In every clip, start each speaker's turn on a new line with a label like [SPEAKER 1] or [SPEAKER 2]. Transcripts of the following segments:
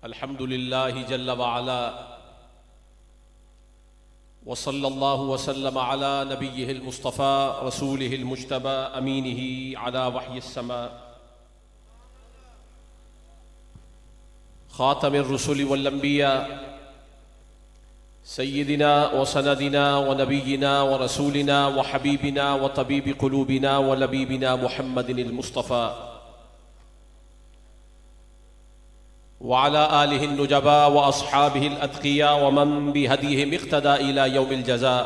[SPEAKER 1] الحمد للہ جل وعلا وصلی اللہ وسلم علی نبیہ المصطفى رسولہ المجتبى امینہ علی وحی السماء خاتم الرسل والانبیاء سیدنا وسندنا ونبینا ورسولنا وحبیبنا وطبیب قلوبنا ولبیبنا محمد المصطفى وعلى آلہ النجباء واصحابہ الاتقیاء ومن بہدیہم اقتدى الى یوم الجزاء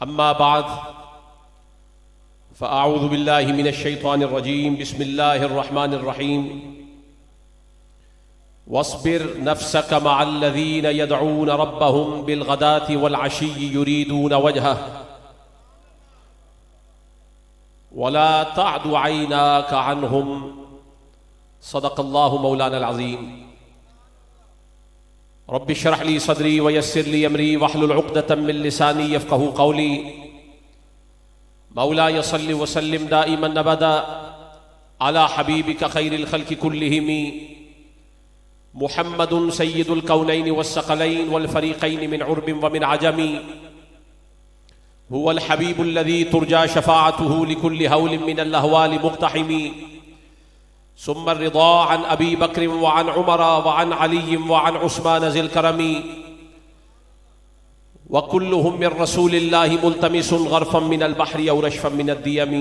[SPEAKER 1] اما بعد فاعوذ باللہ من الشیطان الرجیم بسم اللہ الرحمن الرحیم واصبر نفسك مع الذین يدعون ربهم بالغداة والعشی يريدون وجهه ولا تعد عیناک عنهم صدق اللہ مولانا العظیم رب اشرح لی صدری ویسر لی امری واحلل عقدۃ من لسانی یفقہوا قولی مولاي صل وسلم دائما ابدا على حبیبک خیر الخلق کلہم محمد سید الکونین والثقلین والفریقین من عرب ومن عجم هو الحبیب الذی ترجى شفاعته لكل هول من الاهوال مقتحم ثم الرضا عن ابی بکر وعن عمر وعن علی وعن عثمان ذی الکرم وکلهم من رسول اللہ ملتمس غرفا من البحر او رشفا من الدیم.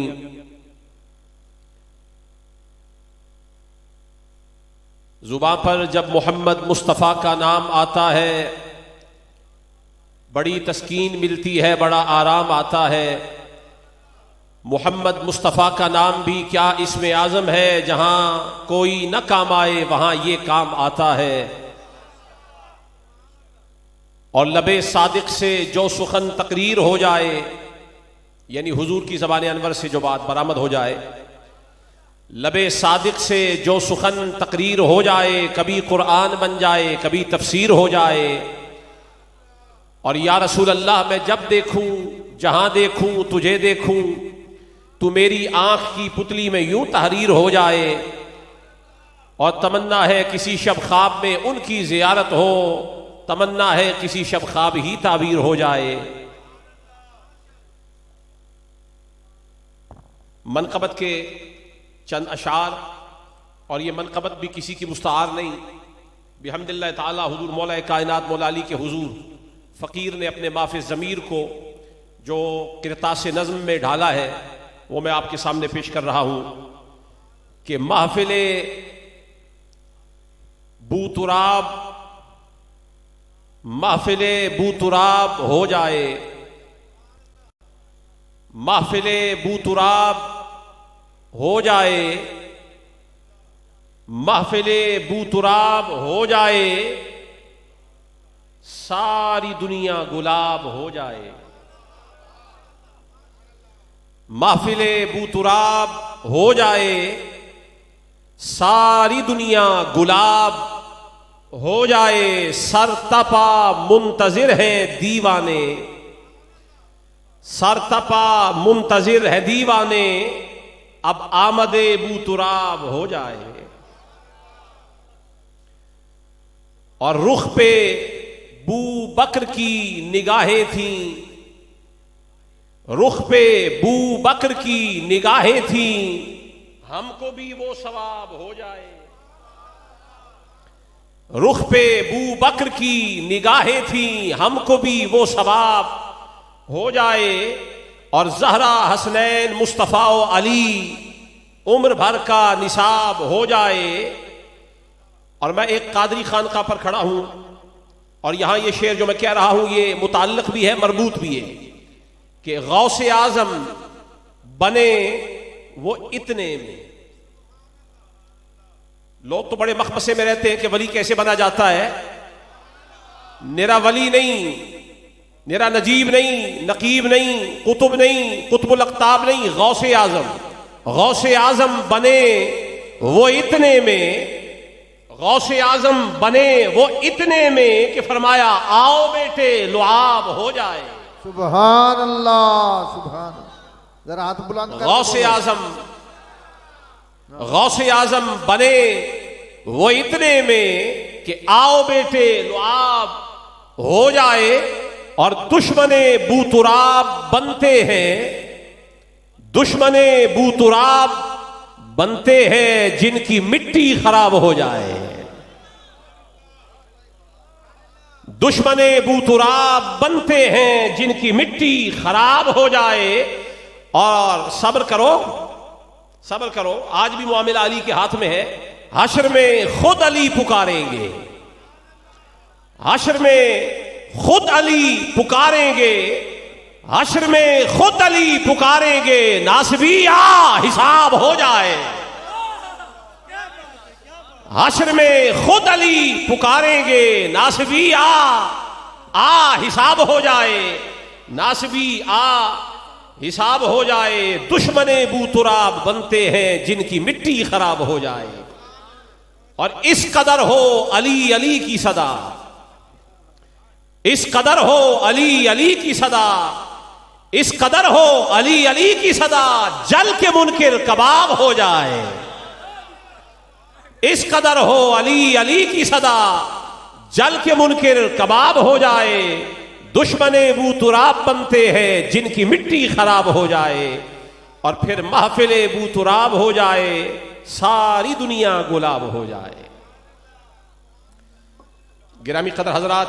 [SPEAKER 1] زبان پر جب محمد مصطفیٰ کا نام آتا ہے بڑی تسکین ملتی ہے، بڑا آرام آتا ہے. محمد مصطفیٰ کا نام بھی کیا اسم اعظم ہے، جہاں کوئی نہ کام آئے وہاں یہ کام آتا ہے. اور لب صادق سے جو سخن تقریر ہو جائے، یعنی حضور کی زبان انور سے جو بات برآمد ہو جائے، لب صادق سے جو سخن تقریر ہو جائے، کبھی قرآن بن جائے، کبھی تفسیر ہو جائے. اور یا رسول اللہ میں جب دیکھوں جہاں دیکھوں تجھے دیکھوں، تو میری آنکھ کی پتلی میں یوں تحریر ہو جائے. اور تمنا ہے کسی شب خواب میں ان کی زیارت ہو، تمنا ہے کسی شب خواب ہی تعبیر ہو جائے. منقبت کے چند اشعار، اور یہ منقبت بھی کسی کی مستعار نہیں، بحمد اللہ تعالی حضور مولا کائنات مولا علی کے حضور فقیر نے اپنے معاف ضمیر کو جو قرطاس نظم میں ڈھالا ہے وہ میں آپ کے سامنے پیش کر رہا ہوں کہ محفل بوتراب محفل بوتراب ہو جائے، محفل بوتراب ہو جائے، محفل بوتراب ہو جائے، ساری دنیا گلاب ہو جائے. محفل بوتراب ہو جائے، ساری دنیا گلاب ہو جائے. سر تپا منتظر ہیں دیوانے، سر تپا منتظر ہیں دیوانے، اب آمد بوتراب ہو جائے. اور رخ پہ بو بکر کی نگاہیں تھیں، رخ پہ بو بکر کی نگاہیں تھیں، ہم کو بھی وہ ثواب ہو جائے. رخ پہ بو بکر کی نگاہیں تھیں، ہم کو بھی وہ ثواب ہو جائے. اور زہرا حسنین مصطفیٰ و علی عمر بھر کا نصاب ہو جائے. اور میں ایک قادری خانقاہ پر کھڑا ہوں، اور یہاں یہ شعر جو میں کہہ رہا ہوں یہ متعلق بھی ہے مربوط بھی ہے کہ غوث اعظم بنے وہ اتنے میں. لوگ تو بڑے مخمصے میں رہتے ہیں کہ ولی کیسے بنا جاتا ہے. میرا ولی نہیں، میرا نجیب نہیں، نقیب نہیں، قطب نہیں، قطب الاقطاب نہیں، غوث اعظم. غوث اعظم بنے وہ اتنے میں، غوث اعظم بنے وہ اتنے میں کہ فرمایا آؤ بیٹے لعاب ہو جائے.
[SPEAKER 2] سبحان اللہ سبحان اللہ. ذرا ہاتھ بلند کر.
[SPEAKER 1] غوث اعظم بنے وہ اتنے میں کہ آؤ بیٹے لعاب ہو جائے اور دشمن بو تراب بنتے ہیں، دشمن بو تراب بنتے ہیں جن کی مٹی خراب ہو جائے، دشمن بو تراب بنتے ہیں جن کی مٹی خراب ہو جائے۔ اور صبر کرو، صبر کرو، آج بھی معاملہ علی کے ہاتھ میں ہے۔ حشر میں خود علی پکاریں گے، حشر میں خود علی پکاریں گے، حشر میں خود علی پکاریں گے، ناصبی آ حساب ہو جائے۔ حشر میں خود علی پکاریں گے، ناصبی آ حساب ہو جائے، ناصبی آ حساب ہو جائے۔ دشمن بو تراب بنتے ہیں جن کی مٹی خراب ہو جائے۔ اور اس قدر ہو علی علی کی صدا، اس قدر ہو علی علی کی صدا، اس قدر ہو علی علی کی صدا، جل کے منکر کباب ہو جائے۔ اس قدر ہو علی علی کی صدا، جل کے منکر کباب ہو جائے۔ دشمن بو تراب بنتے ہیں جن کی مٹی خراب ہو جائے، اور پھر محفل بو تراب ہو جائے، ساری دنیا گلاب ہو جائے۔ گرامی قدر حضرات،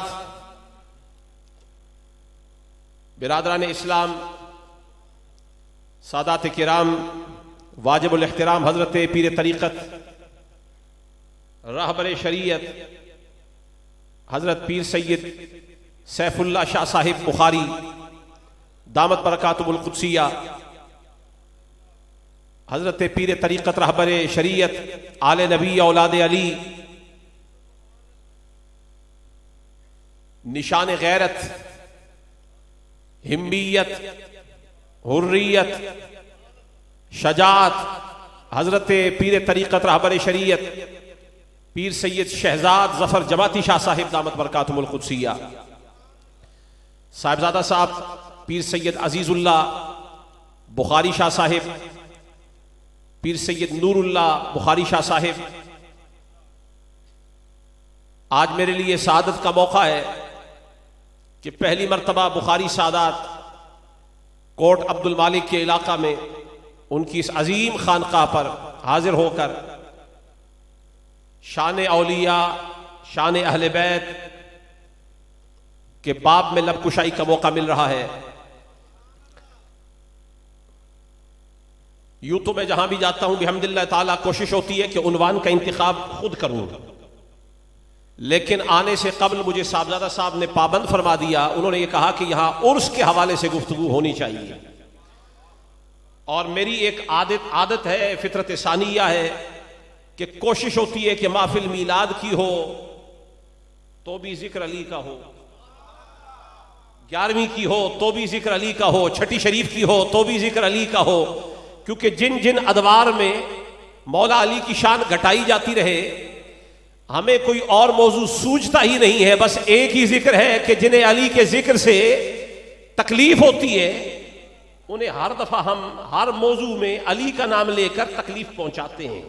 [SPEAKER 1] برادران اسلام، سادات کرام، واجب الاحترام حضرت پیر طریقت رہبر شریعت حضرت پیر سید سیف اللہ شاہ صاحب بخاری دامت برکاتہ القدسیہ، حضرت پیر طریقت رہبر شریعت آل نبی اولاد علی، نشان غیرت، ہمیت، حریت، شجاعت، حضرت پیر طریقت رہبر شریعت پیر سید شہزاد ظفر جماعتی شاہ صاحب دامت برکاتہم القدسیہ، صاحبزادہ صاحب پیر سید عزیز اللہ بخاری شاہ صاحب، پیر سید نور اللہ بخاری شاہ صاحب۔ آج میرے لیے سعادت کا موقع ہے کہ پہلی مرتبہ بخاری سادات کوٹ عبد المالک کے علاقہ میں ان کی اس عظیم خانقاہ پر حاضر ہو کر شان اولیاء، شان اہل بیت کے باب میں لب کشائی کا موقع مل رہا ہے۔ یوں تو میں جہاں بھی جاتا ہوں بحمداللہ تعالیٰ کوشش ہوتی ہے کہ عنوان کا انتخاب خود کروں، لیکن آنے سے قبل مجھے صاحبزادہ صاحب نے پابند فرما دیا۔ انہوں نے یہ کہا کہ یہاں عرس کے حوالے سے گفتگو ہونی چاہیے، اور میری ایک عادت ہے، فطرت ثانیہ ہے کہ کوشش ہوتی ہے کہ محفل میلاد کی ہو تو بھی ذکر علی کا ہو، 11ویں کی ہو تو بھی ذکر علی کا ہو، چھٹی شریف کی ہو تو بھی ذکر علی کا ہو، کیونکہ جن جن ادوار میں مولا علی کی شان گھٹائی جاتی رہے، ہمیں کوئی اور موضوع سوجتا ہی نہیں ہے، بس ایک ہی ذکر ہے کہ جنہیں علی کے ذکر سے تکلیف ہوتی ہے انہیں ہر دفعہ ہم ہر موضوع میں علی کا نام لے کر تکلیف پہنچاتے ہیں۔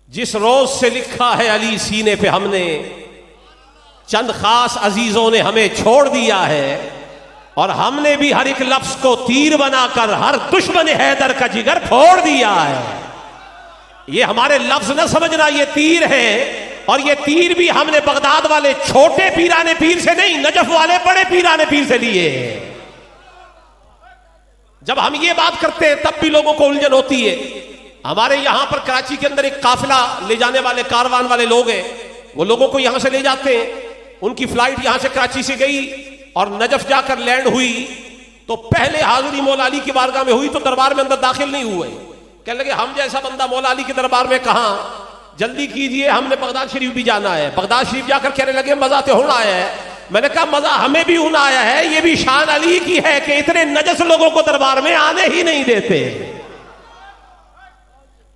[SPEAKER 1] جس روز سے لکھا ہے علی سینے پہ ہم نے، چند خاص عزیزوں نے ہمیں چھوڑ دیا ہے، اور ہم نے بھی ہر ایک لفظ کو تیر بنا کر ہر دشمن حیدر کا جگر پھوڑ دیا ہے۔ یہ ہمارے لفظ نہ سمجھنا، یہ تیر ہے، اور یہ تیر بھی ہم نے بغداد والے چھوٹے پیرانے پیر سے نہیں، نجف والے بڑے پیرانے پیر سے لیے۔ جب ہم یہ بات کرتے ہیں تب بھی لوگوں کو الجھن ہوتی ہے۔ ہمارے یہاں پر کراچی کے اندر ایک قافلہ لے جانے والے کاروان والے لوگ ہیں، وہ لوگوں کو یہاں سے لے جاتے ہیں، ان کی فلائٹ یہاں سے کراچی سے گئی اور نجف جا کر لینڈ ہوئی، تو پہلے حاضری مولا علی کی بارگاہ میں ہوئی تو دربار میں اندر داخل نہیں ہوئے۔ کہنے لگے ہم جیسا بندہ مولا علی کے دربار میں کہاں، جلدی کیجئے، ہم نے بغداد شریف بھی جانا ہے۔ بغداد شریف جا کر کہنے لگے مزہ تو ہونا آیا ہے۔ میں نے کہا مزہ ہمیں بھی ہونا آیا ہے، یہ بھی شان علی کی ہے کہ اتنے نجس لوگوں کو دربار میں آنے ہی نہیں دیتے،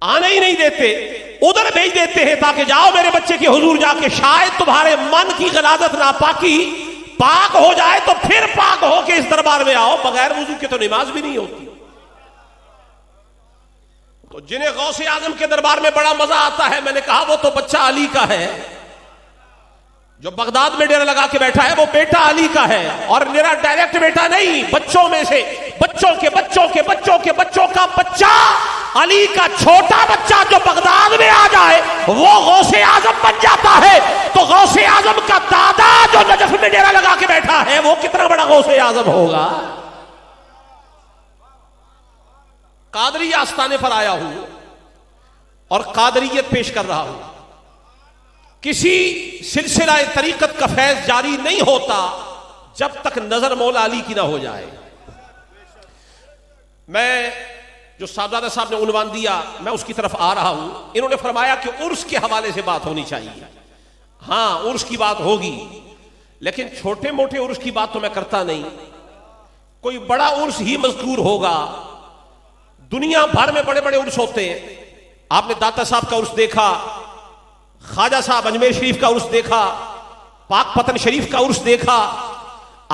[SPEAKER 1] آنے ہی نہیں دیتے، ادھر بھیج دیتے ہیں تاکہ جاؤ میرے بچے کے حضور جا کے شاید تمہارے من کی غلاظت ناپاکی پاک ہو جائے تو پھر پاک ہو کے اس دربار میں آؤ۔ بغیر وضو کے تو نماز بھی نہیں ہوتی۔ جنہیں غوث اعظم کے دربار میں بڑا مزہ آتا ہے، میں نے کہا وہ تو بچہ علی کا ہے، جو بغداد میں ڈیرا لگا کے بیٹھا ہے وہ بیٹا علی کا ہے، اور میرا ڈائریکٹ بیٹا نہیں، بچوں میں سے بچوں کے بچوں کے بچوں کے بچوں کا بچہ، علی کا چھوٹا بچہ جو بغداد میں آ جائے وہ غوث اعظم بن جاتا ہے۔ تو غوث اعظم کا دادا جو نجف میں ڈیرا لگا کے بیٹھا ہے وہ کتنا بڑا غوث اعظم ہوگا۔ قادری آستانے پر آیا ہوں اور قادریت پیش کر رہا ہوں۔ کسی سلسلہ طریقت کا فیض جاری نہیں ہوتا جب تک نظر مولا علی کی نہ ہو جائے۔ میں جو صاحبزادہ صاحب نے عنوان دیا میں اس کی طرف آ رہا ہوں۔ انہوں نے فرمایا کہ عرس کے حوالے سے بات ہونی چاہیے۔ ہاں عرس کی بات ہوگی، لیکن چھوٹے موٹے عرس کی بات تو میں کرتا نہیں، کوئی بڑا عرس ہی مذکور ہوگا۔ دنیا بھر میں بڑے بڑے عرس ہوتے ہیں۔ آپ نے داتا صاحب کا عرس دیکھا، خواجہ صاحب اجمیر شریف کا عرس دیکھا، پاک پتن شریف کا عرس دیکھا،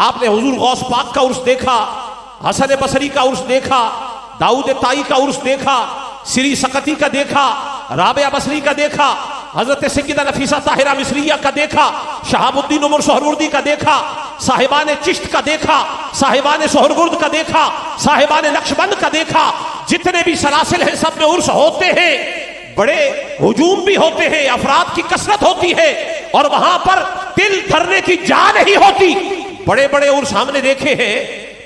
[SPEAKER 1] آپ نے حضور غوث پاک کا عرس دیکھا، حسن بصری کا عرس دیکھا، داؤد طائی کا عرس دیکھا، سری سقطی کا دیکھا، رابعہ بصری کا دیکھا، حضرت سیدہ نفیسہ طاہرہ مصریہ کا دیکھا، شہاب الدین عمر سہروردی کا دیکھا، صاحبان چشت کا دیکھا، صاحبان سہرورد کا دیکھا، صاحبان نقشبند کا دیکھا۔ جتنے بھی سلاسل ہیں سب میں عرس ہوتے ہیں، بڑے ہجوم بھی ہوتے ہیں، افراد کی کثرت ہوتی ہے، اور وہاں پر دل دھرنے کی جا نہیں ہوتی۔ بڑے بڑے عرس ہم نے دیکھے ہیں،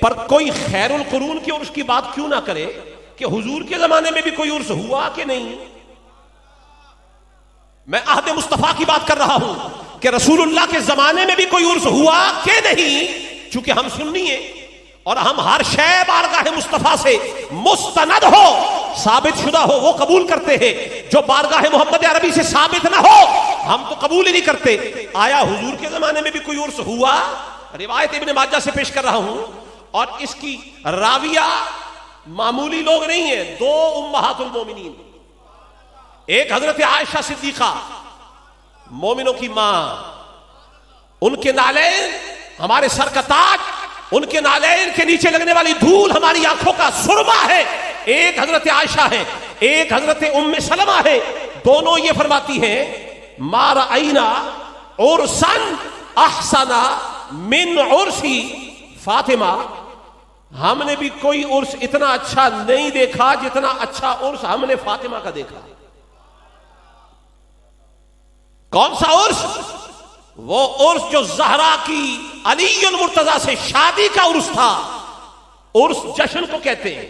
[SPEAKER 1] پر کوئی خیر القرون کے عرس کی بات کیوں نہ کرے کہ حضور کے زمانے میں بھی کوئی عرس ہوا کہ نہیں؟ میں عہد مصطفیٰ کی بات کر رہا ہوں کہ رسول اللہ کے زمانے میں بھی کوئی عرس ہوا کہ نہیں؟ چونکہ ہم سنی ہیں اور ہم ہر شے بارگاہ مصطفیٰ سے مستند ہو، ثابت شدہ ہو وہ قبول کرتے ہیں، جو بارگاہ محمد عربی سے ثابت نہ ہو ہم تو قبول ہی نہیں کرتے۔ آیا حضور کے زمانے میں بھی کوئی عرس ہوا؟ روایت ابن ماجہ سے پیش کر رہا ہوں، اور اس کی راویہ معمولی لوگ نہیں ہیں، دو امہات المومنین، ایک حضرت عائشہ صدیقہ مومنوں کی ماں، ان کے نالین ہمارے سر کا تاج، ان کے نالین کے نیچے لگنے والی دھول ہماری آنکھوں کا سرما ہے۔ ایک حضرت عائشہ ہے، ایک حضرت ام سلمہ ہے، دونوں یہ فرماتی ہیں ما رأینا عرسا احسن من عرسی فاطمہ، ہم نے بھی کوئی عرس اتنا اچھا نہیں دیکھا جتنا اچھا عرس ہم نے فاطمہ کا دیکھا۔ کون سا عرس؟ وہ عرس جو زہرا کی علی المرتضیٰ سے شادی کا عرس تھا۔ عرس جشن کو کہتے ہیں،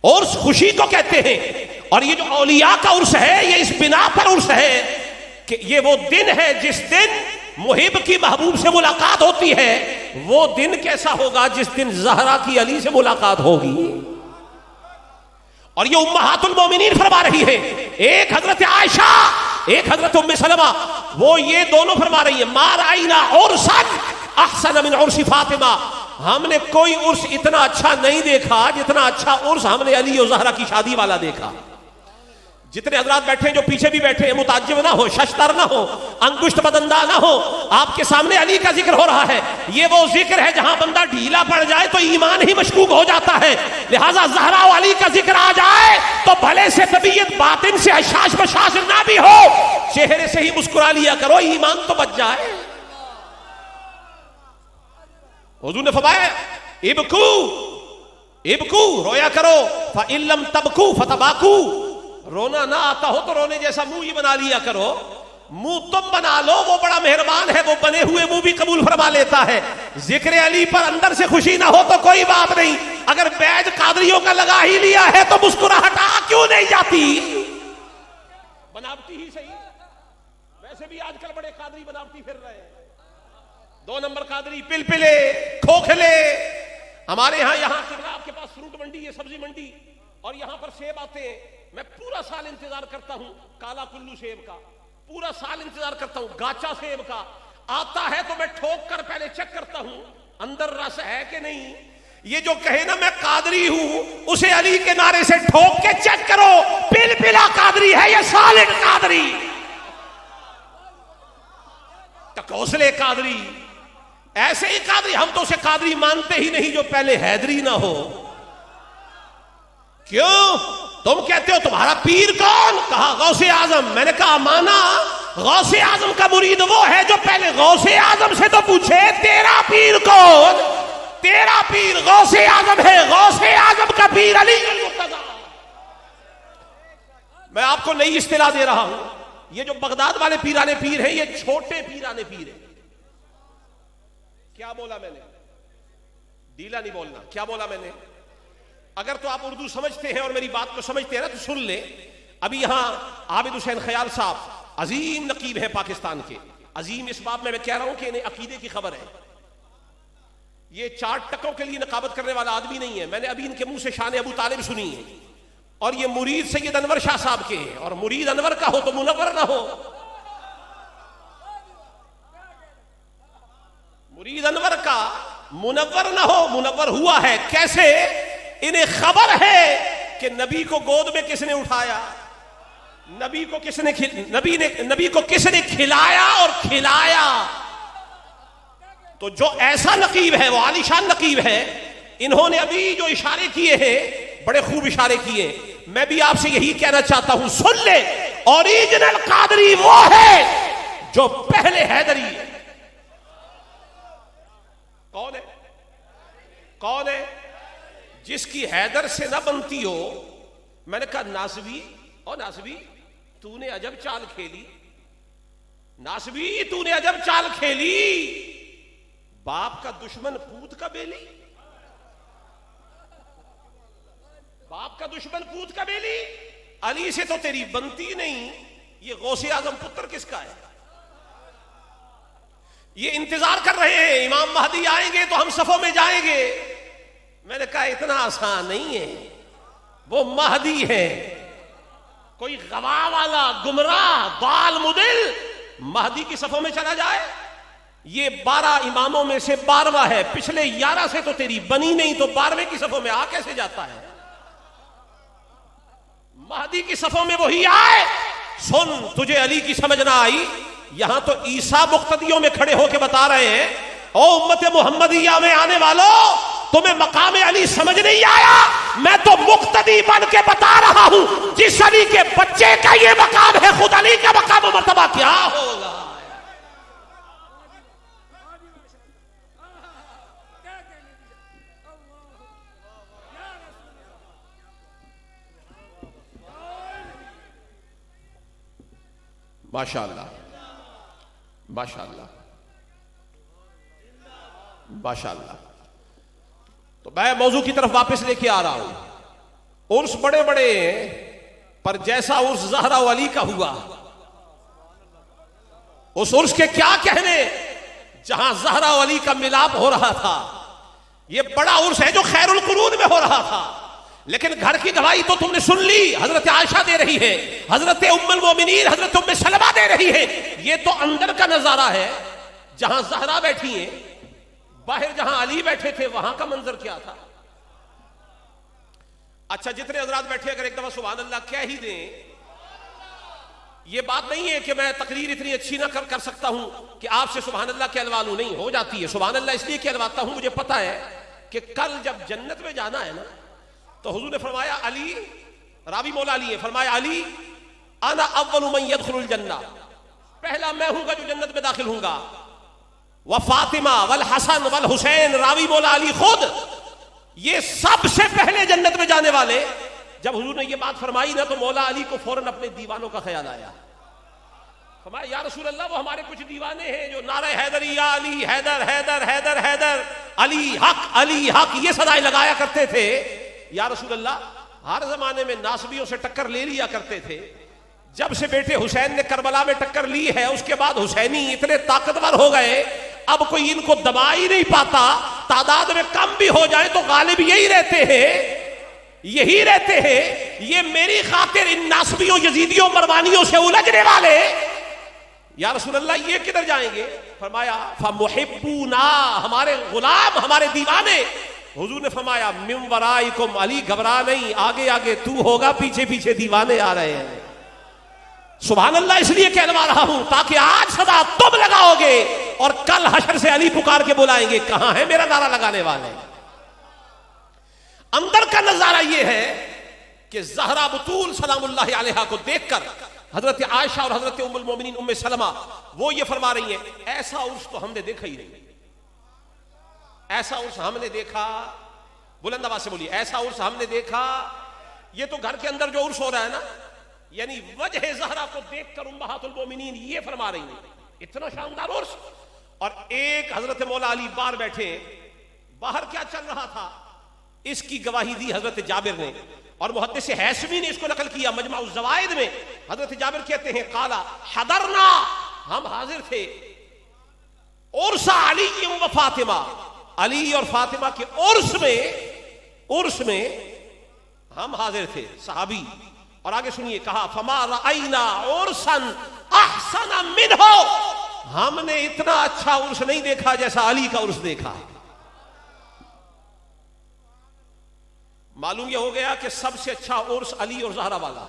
[SPEAKER 1] عرس خوشی کو کہتے ہیں، اور یہ جو اولیاء کا عرس ہے یہ اس بنا پر عرس ہے کہ یہ وہ دن ہے جس دن محب کی محبوب سے ملاقات ہوتی ہے۔ وہ دن کیسا ہوگا؟ جس دن زہرا کی علی سے ملاقات ہوگی۔ اور یہ امہات المومنین فرما رہی ہے، ایک حضرت عائشہ ایک حضرت ام سلمہ، وہ یہ دونوں فرما رہی ہیں ما رأینا عرسا احسن من عرس فاطمہ، ہم نے کوئی عرس اتنا اچھا نہیں دیکھا جتنا اچھا عرس ہم نے علی و زہرا کی شادی والا دیکھا۔ جتنے حضرات بیٹھے ہیں، جو پیچھے بھی بیٹھے ہیں، متعجب نہ ہو، ششتر نہ ہو، انگشت بدندہ نہ ہو، آپ کے سامنے علی کا ذکر ہو رہا ہے۔ یہ وہ ذکر ہے جہاں بندہ ڈھیلا پڑ جائے تو ایمان ہی مشکوک ہو جاتا ہے، لہٰذا زہرا و علی کا ذکر آ جائے تو بھلے سے طبیعت باطن سے حشاش بشاش نہ بھی ہو، چہرے سے ہی مسکرا لیا کرو، ایمان تو بچ جائے۔ حضور نے فرمایا ابکو ابکو، رویا کرو، فَإِن لَمْ تَبْكُوا فَتَبَاكُوا، رونا نہ آتا ہو تو رونے جیسا منہ ہی بنا لیا کرو، منہ تم بنا لو، وہ بڑا مہربان ہے، وہ بنے ہوئے منہ بھی قبول فرما لیتا ہے۔ ذکر علی پر اندر سے خوشی نہ ہو تو کوئی بات نہیں، اگر بیج قادریوں کا لگا ہی لیا ہے تو مسکراہٹ آ کیوں نہیں جاتی؟ بناوٹی ہی صحیح، ویسے بھی آج کل بڑے قادری بناوٹی پھر رہے ہیں، 2 نمبر قادری، پلپلے کھوکھلے۔ ہمارے یہاں آپ کے پاس فروٹ منڈی ہے، سبزی منڈی، اور یہاں پر سیب آتے ہیں، میں پورا سال انتظار کرتا ہوں کالا کلو سیب کا، پورا سال انتظار کرتا ہوں گاچا سیب کا، آتا ہے تو میں ٹھوک کر پہلے چیک کرتا ہوں اندر رس ہے کہ نہیں۔ یہ جو کہے نا میں قادری ہوں، اسے علی کے نعرے سے ٹھوک کے چیک کرو، پلپلا قادری ہے یا سالڈ قادری، ٹکوسلے قادری، ایسے ہی قادری۔ ہم تو اسے قادری مانتے ہی نہیں جو پہلے حیدری نہ ہو۔ کیوں؟ تم کہتے ہو تمہارا پیر کون؟ کہا غوث اعظم. میں نے کہا مانا غوث اعظم کا مرید وہ ہے جو پہلے غوث اعظم سے تو پوچھے تیرا پیر کون؟ تیرا پیر غوث اعظم ہے، غوث اعظم کا پیر علی المرتضیٰ. میں آپ کو نئی اصطلاح دے رہا ہوں. یہ جو بغداد والے پیرانے پیر ہیں یہ چھوٹے پیرانے پیر ہیں. کیا بولا میں نے؟ ڈھیلا نہیں بولنا. کیا بولا میں نے؟ اگر تو آپ اردو سمجھتے ہیں اور میری بات کو سمجھتے ہیں نا تو سن لیں. ابھی یہاں عابد حسین خیال صاحب عظیم نقیب ہے پاکستان کے. عظیم اس باب میں کہہ رہا ہوں کہ انہیں عقیدے کی خبر ہے. یہ 4 ٹکوں کے لیے نقابت کرنے والا آدمی نہیں ہے. میں نے ابھی ان کے منہ سے شان ابو طالب سنی ہے. اور یہ مرید سید انور شاہ صاحب کے ہیں. اور مرید انور کا ہو تو منور نہ ہو. مرید انور کا منور نہ ہو. منور ہوا ہے کیسے؟ انہیں خبر ہے کہ نبی کو گود میں کس نے اٹھایا، نبی کو کس نے کھلایا اور کھلایا. تو جو ایسا نقیب ہے وہ عالی شان نقیب ہے. انہوں نے ابھی جو اشارے کیے ہیں بڑے خوب اشارے کیے. میں بھی آپ سے یہی کہنا چاہتا ہوں سن لے. اوریجنل قادری وہ ہے جو پہلے حیدری ہے. کون ہے؟ کون ہے؟ جس کی حیدر سے نہ بنتی ہو. میں نے کہا ناسبی، او ناسبی تو نے عجب چال کھیلی. ناسبی تو نے عجب چال کھیلی. باپ کا دشمن پوت کا بیلی. باپ کا دشمن پوت کا بیلی. علی سے تو تیری بنتی نہیں. یہ غوث اعظم پتر کس کا ہے؟ یہ انتظار کر رہے ہیں امام مہدی آئیں گے تو ہم صفوں میں جائیں گے. میں نے کہا اتنا آسان نہیں ہے. وہ مہدی ہے. کوئی غوا والا گمراہ ضال مضل مہدی کی صفوں میں چلا جائے؟ یہ 12 اماموں میں سے 12واں ہے. پچھلے 11 سے تو تیری بنی نہیں تو 12ویں کی صفوں میں آ کیسے جاتا ہے؟ مہدی کی صفوں میں وہی آئے. سن تجھے علی کی سمجھ نہ آئی. یہاں تو عیسیٰ مقتدیوں میں کھڑے ہو کے بتا رہے ہیں او امت محمدیہ میں آنے والوں تمہیں مقام علی سمجھ نہیں آیا. میں تو مقتدی بن کے بتا رہا ہوں جس علی کے بچے کا یہ مقام ہے خود علی کا مقام و مرتبہ کیا ہوگا. ماشاءاللہ ماشاءاللہ ماشاءاللہ. تو میں موضوع کی طرف واپس لے کے آ رہا ہوں. عرس بڑے بڑے ہیں پر جیسا عرس زہرا و علی کا ہوا اس عرس کے کیا کہنے جہاں زہرا و علی کا ملاپ ہو رہا تھا. یہ بڑا عرس ہے جو خیر القرون میں ہو رہا تھا. لیکن گھر کی گواہی تو تم نے سن لی. حضرت عائشہ دے رہی ہے, حضرت ام المومنین حضرت ام سلمہ دے رہی ہے. یہ تو اندر کا نظارہ ہے جہاں زہرا بیٹھی ہیں. باہر جہاں علی بیٹھے تھے وہاں کا منظر کیا تھا؟ اچھا جتنے حضرات بیٹھے اگر ایک دفعہ سبحان اللہ کہہ ہی دیں. یہ بات نہیں ہے کہ میں تقریر اتنی اچھی نہ کر سکتا ہوں کہ آپ سے سبحان اللہ کہلوا لوں. نہیں ہو جاتی ہے سبحان اللہ اس لیے کہلواتا ہوں. مجھے پتا ہے کہ کل جب جنت میں جانا ہے نا تو حضور نے فرمایا علی, راوی مولا علی ہے, فرمایا علی انا اول من يدخل الجنہ, پہلا میں ہوں گا جو جنت میں داخل ہوں گا. وفاطمہ والحسن والحسین, راوی مولا علی خود, یہ سب سے پہلے جنت میں جانے والے. جب حضور نے یہ بات فرمائی نا تو مولا علی کو فوراً اپنے دیوانوں کا خیال آیا. فرمایا یا رسول اللہ وہ ہمارے کچھ دیوانے ہیں جو نعرہ حیدری یا علی حیدر حیدر حیدر حیدر علی حق یہ صدائیں لگایا کرتے تھے. یا رسول اللہ ہر زمانے میں ناسبیوں سے ٹکر لے لیا کرتے تھے. جب سے بیٹے حسین نے کربلا میں ٹکر لی ہے اس کے بعد حسینی اتنے طاقتور ہو گئے اب کوئی ان کو دبا ہی نہیں پاتا. تعداد میں کم بھی ہو جائے تو غالب یہی رہتے ہیں. یہ میری خاطر ان ناسبیوں یزیدیوں مروانیوں سے الجھنے والے یا رسول اللہ یہ کدھر جائیں گے؟ فرمایا فمحبونا, ہمارے غلام ہمارے دیوانے. حضور نے فرمایا من ورائکم, علی گھبرا نہیں, آگے آگے تو ہوگا, پیچھے پیچھے دیوانے آ رہے ہیں. سبحان اللہ اس لیے کہلوا رہا ہوں تاکہ آج صدا تم لگاؤ گے اور کل حشر سے علی پکار کے بلائیں گے کہاں ہے میرا نعرہ لگانے والے. اندر کا نظارہ یہ ہے کہ زہرا بطول سلام اللہ علیہا کو دیکھ کر حضرت عائشہ اور حضرت ام المومنین ام سلمہ وہ یہ فرما رہی ہیں ایسا عرس تو ہم نے دیکھا ہی نہیں، ایسا عرس ہم نے دیکھا، بلند آواز سے بولیے، ایسا عرس ہم نے دیکھا، یہ تو گھر کے اندر جو عرس ہو رہا ہے نا، یعنی وجہ زہرا کو دیکھ کر امہات المومنین یہ فرما رہی ہیں اتنا شاندار عرس۔ اور ایک حضرت مولا علی بار بیٹھے، باہر کیا چل رہا تھا اس کی گواہی دی حضرت جابر نے، اور محدث حیثمی نے اس کو نقل کیا مجمع الزوائد میں۔ حضرت جابر کہتے ہیں قالا حضرنا، ہم حاضر تھے، عرس علی و فاطمہ، علی اور فاطمہ کے عرس میں ہم حاضر تھے، صحابی۔ اور آگے سنیے، کہا فما رأینا عرسا احسن منہ، ہم نے اتنا اچھا عرس نہیں دیکھا جیسا علی کا عرس دیکھا۔ معلوم یہ ہو گیا کہ سب سے اچھا عرس علی اور زہرا والا،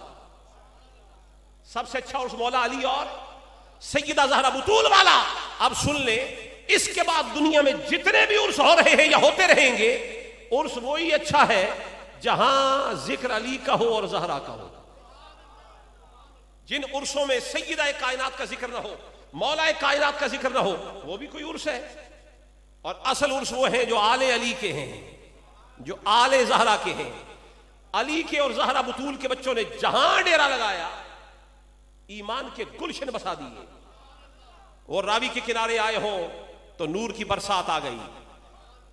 [SPEAKER 1] سب سے اچھا عرس مولا علی اور سیدہ زہرا بطول والا۔ اب سن لیں، اس کے بعد دنیا میں جتنے بھی عرس ہو رہے ہیں یا ہوتے رہیں گے، عرس وہی اچھا ہے جہاں ذکر علی کا ہو اور زہرا کا ہو۔ جن عرسوں میں سیدہ کائنات کا ذکر نہ ہو، مولا کائنات کا ذکر نہ ہو، وہ بھی کوئی عرس ہے۔ اور اصل عرس وہ ہیں جو آل علی کے ہیں، جو آل زہرا کے ہیں۔ علی کے اور زہرا بطول کے بچوں نے جہاں ڈیرا لگایا، ایمان کے گلشن بسا دیے۔ وہ راوی کے کنارے آئے ہوں تو نور کی برسات آ گئی،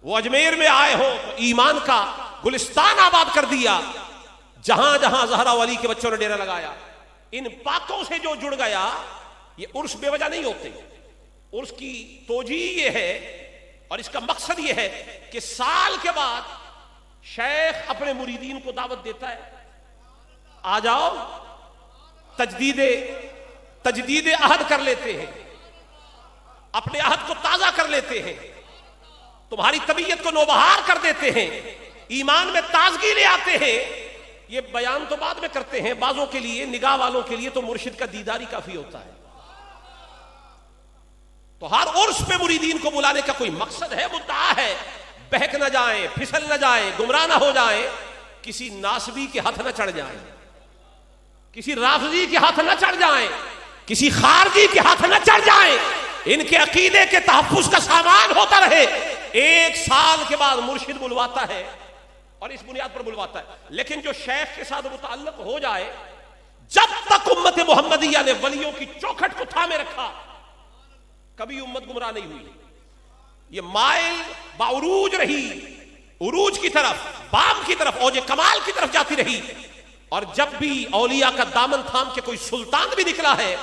[SPEAKER 1] وہ اجمیر میں آئے ہوں تو ایمان کا گلستان آباد کر دیا۔ جہاں جہاں زہرا و علی کے بچوں نے ڈیرا لگایا، ان پاکوں سے جو جڑ گیا، یہ عرس بے وجہ نہیں ہوتے۔ عرس کی توجیہ یہ ہے اور اس کا مقصد یہ ہے کہ سال کے بعد شیخ اپنے مریدین کو دعوت دیتا ہے، آ جاؤ، تجدید عہد کر لیتے ہیں، اپنے عہد کو تازہ کر لیتے ہیں، تمہاری طبیعت کو نوبہار کر دیتے ہیں، ایمان میں تازگی لے آتے ہیں۔ یہ بیان تو بعد میں کرتے ہیں، بعضوں کے لیے، نگاہ والوں کے لیے تو مرشد کا دیدار ہی کافی ہوتا ہے۔ تو ہر عرس پہ مریدین کو بلانے کا کوئی مقصد ہے، مدعا ہے، بہک نہ جائیں، پھسل نہ جائیں، گمراہ نہ ہو جائیں، کسی ناسبی کے ہاتھ نہ چڑھ جائیں، کسی رافضی کے ہاتھ نہ چڑھ جائیں، کسی خارجی کے ہاتھ نہ چڑھ جائیں، ان کے عقیدے کے تحفظ کا سامان ہوتا رہے۔ ایک سال کے بعد مرشد بلواتا ہے اور اس بنیاد پر بلواتا ہے، لیکن جو شیخ کے ساتھ متعلق ہو جائے، جب تک امت محمدیہ نے ولیوں کی چوکھٹ کو تھامے رکھا، کبھی امت گمراہ نہیں ہوئی۔ یہ مائل بعروج رہی، عروج کی طرف، بام کی طرف، اوج کمال کی طرف جاتی رہی۔ اور جب بھی اولیاء کا دامن تھام کے کوئی سلطان بھی نکلا ہے،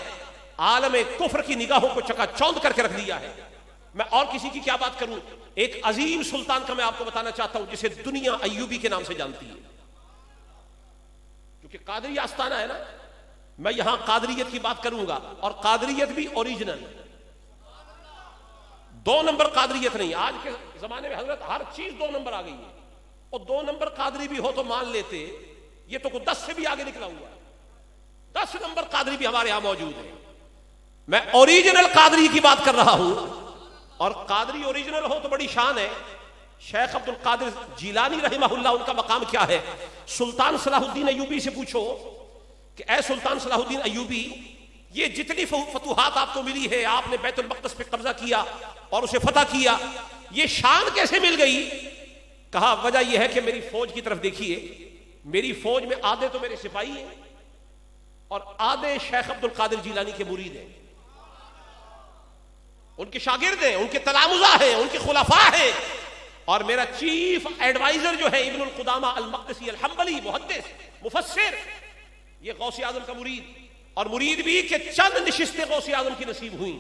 [SPEAKER 1] عالم کفر کی نگاہوں کو چکا چوند کر کے رکھ دیا ہے۔ میں اور کسی کی کیا بات کروں، ایک عظیم سلطان کا میں آپ کو بتانا چاہتا ہوں جسے دنیا ایوبی کے نام سے جانتی ہے، کیونکہ قادری آستانہ ہے نا، میں یہاں قادریت کی بات کروں گا، اور قادریت بھی اوریجنل، 2 نمبر قادریت نہیں۔ آج کے زمانے میں حضرت ہر چیز 2 نمبر آ گئی ہے، اور 2 نمبر قادری بھی ہو تو مان لیتے، یہ تو 10 سے بھی آگے نکلا ہوا ہے، 10 نمبر قادری بھی ہمارے یہاں موجود ہے۔ میں اوریجنل قادری کی بات کر رہا ہوں، اور قادری اوریجنل ہو تو بڑی شان ہے۔ شیخ عبد القادر جیلانی رحمہ اللہ، ان کا مقام کیا ہے؟ سلطان صلاح الدین ایوبی سے پوچھو کہ اے سلطان صلاح الدین ایوبی، یہ جتنی فتوحات آپ کو ملی ہے، آپ نے بیت المقدس پہ قبضہ کیا اور اسے فتح کیا، یہ شان کیسے مل گئی؟ کہا وجہ یہ ہے کہ میری فوج کی طرف دیکھیے، میری فوج میں آدھے تو میرے سپاہی ہیں اور آدھے شیخ عبد القادر جیلانی کے مرید ہیں، ان کے شاگرد ہیں، ان کے تلامذہ ہیں، ان کے خلفاء ہیں، اور میرا چیف ایڈوائزر جو ہے ابن القدامہ المقدسی الحنبلی، محدث مفسر، یہ غوث اعظم کا مرید، اور مرید بھی کہ چند نشستیں غوث اعظم کی نصیب ہوئیں۔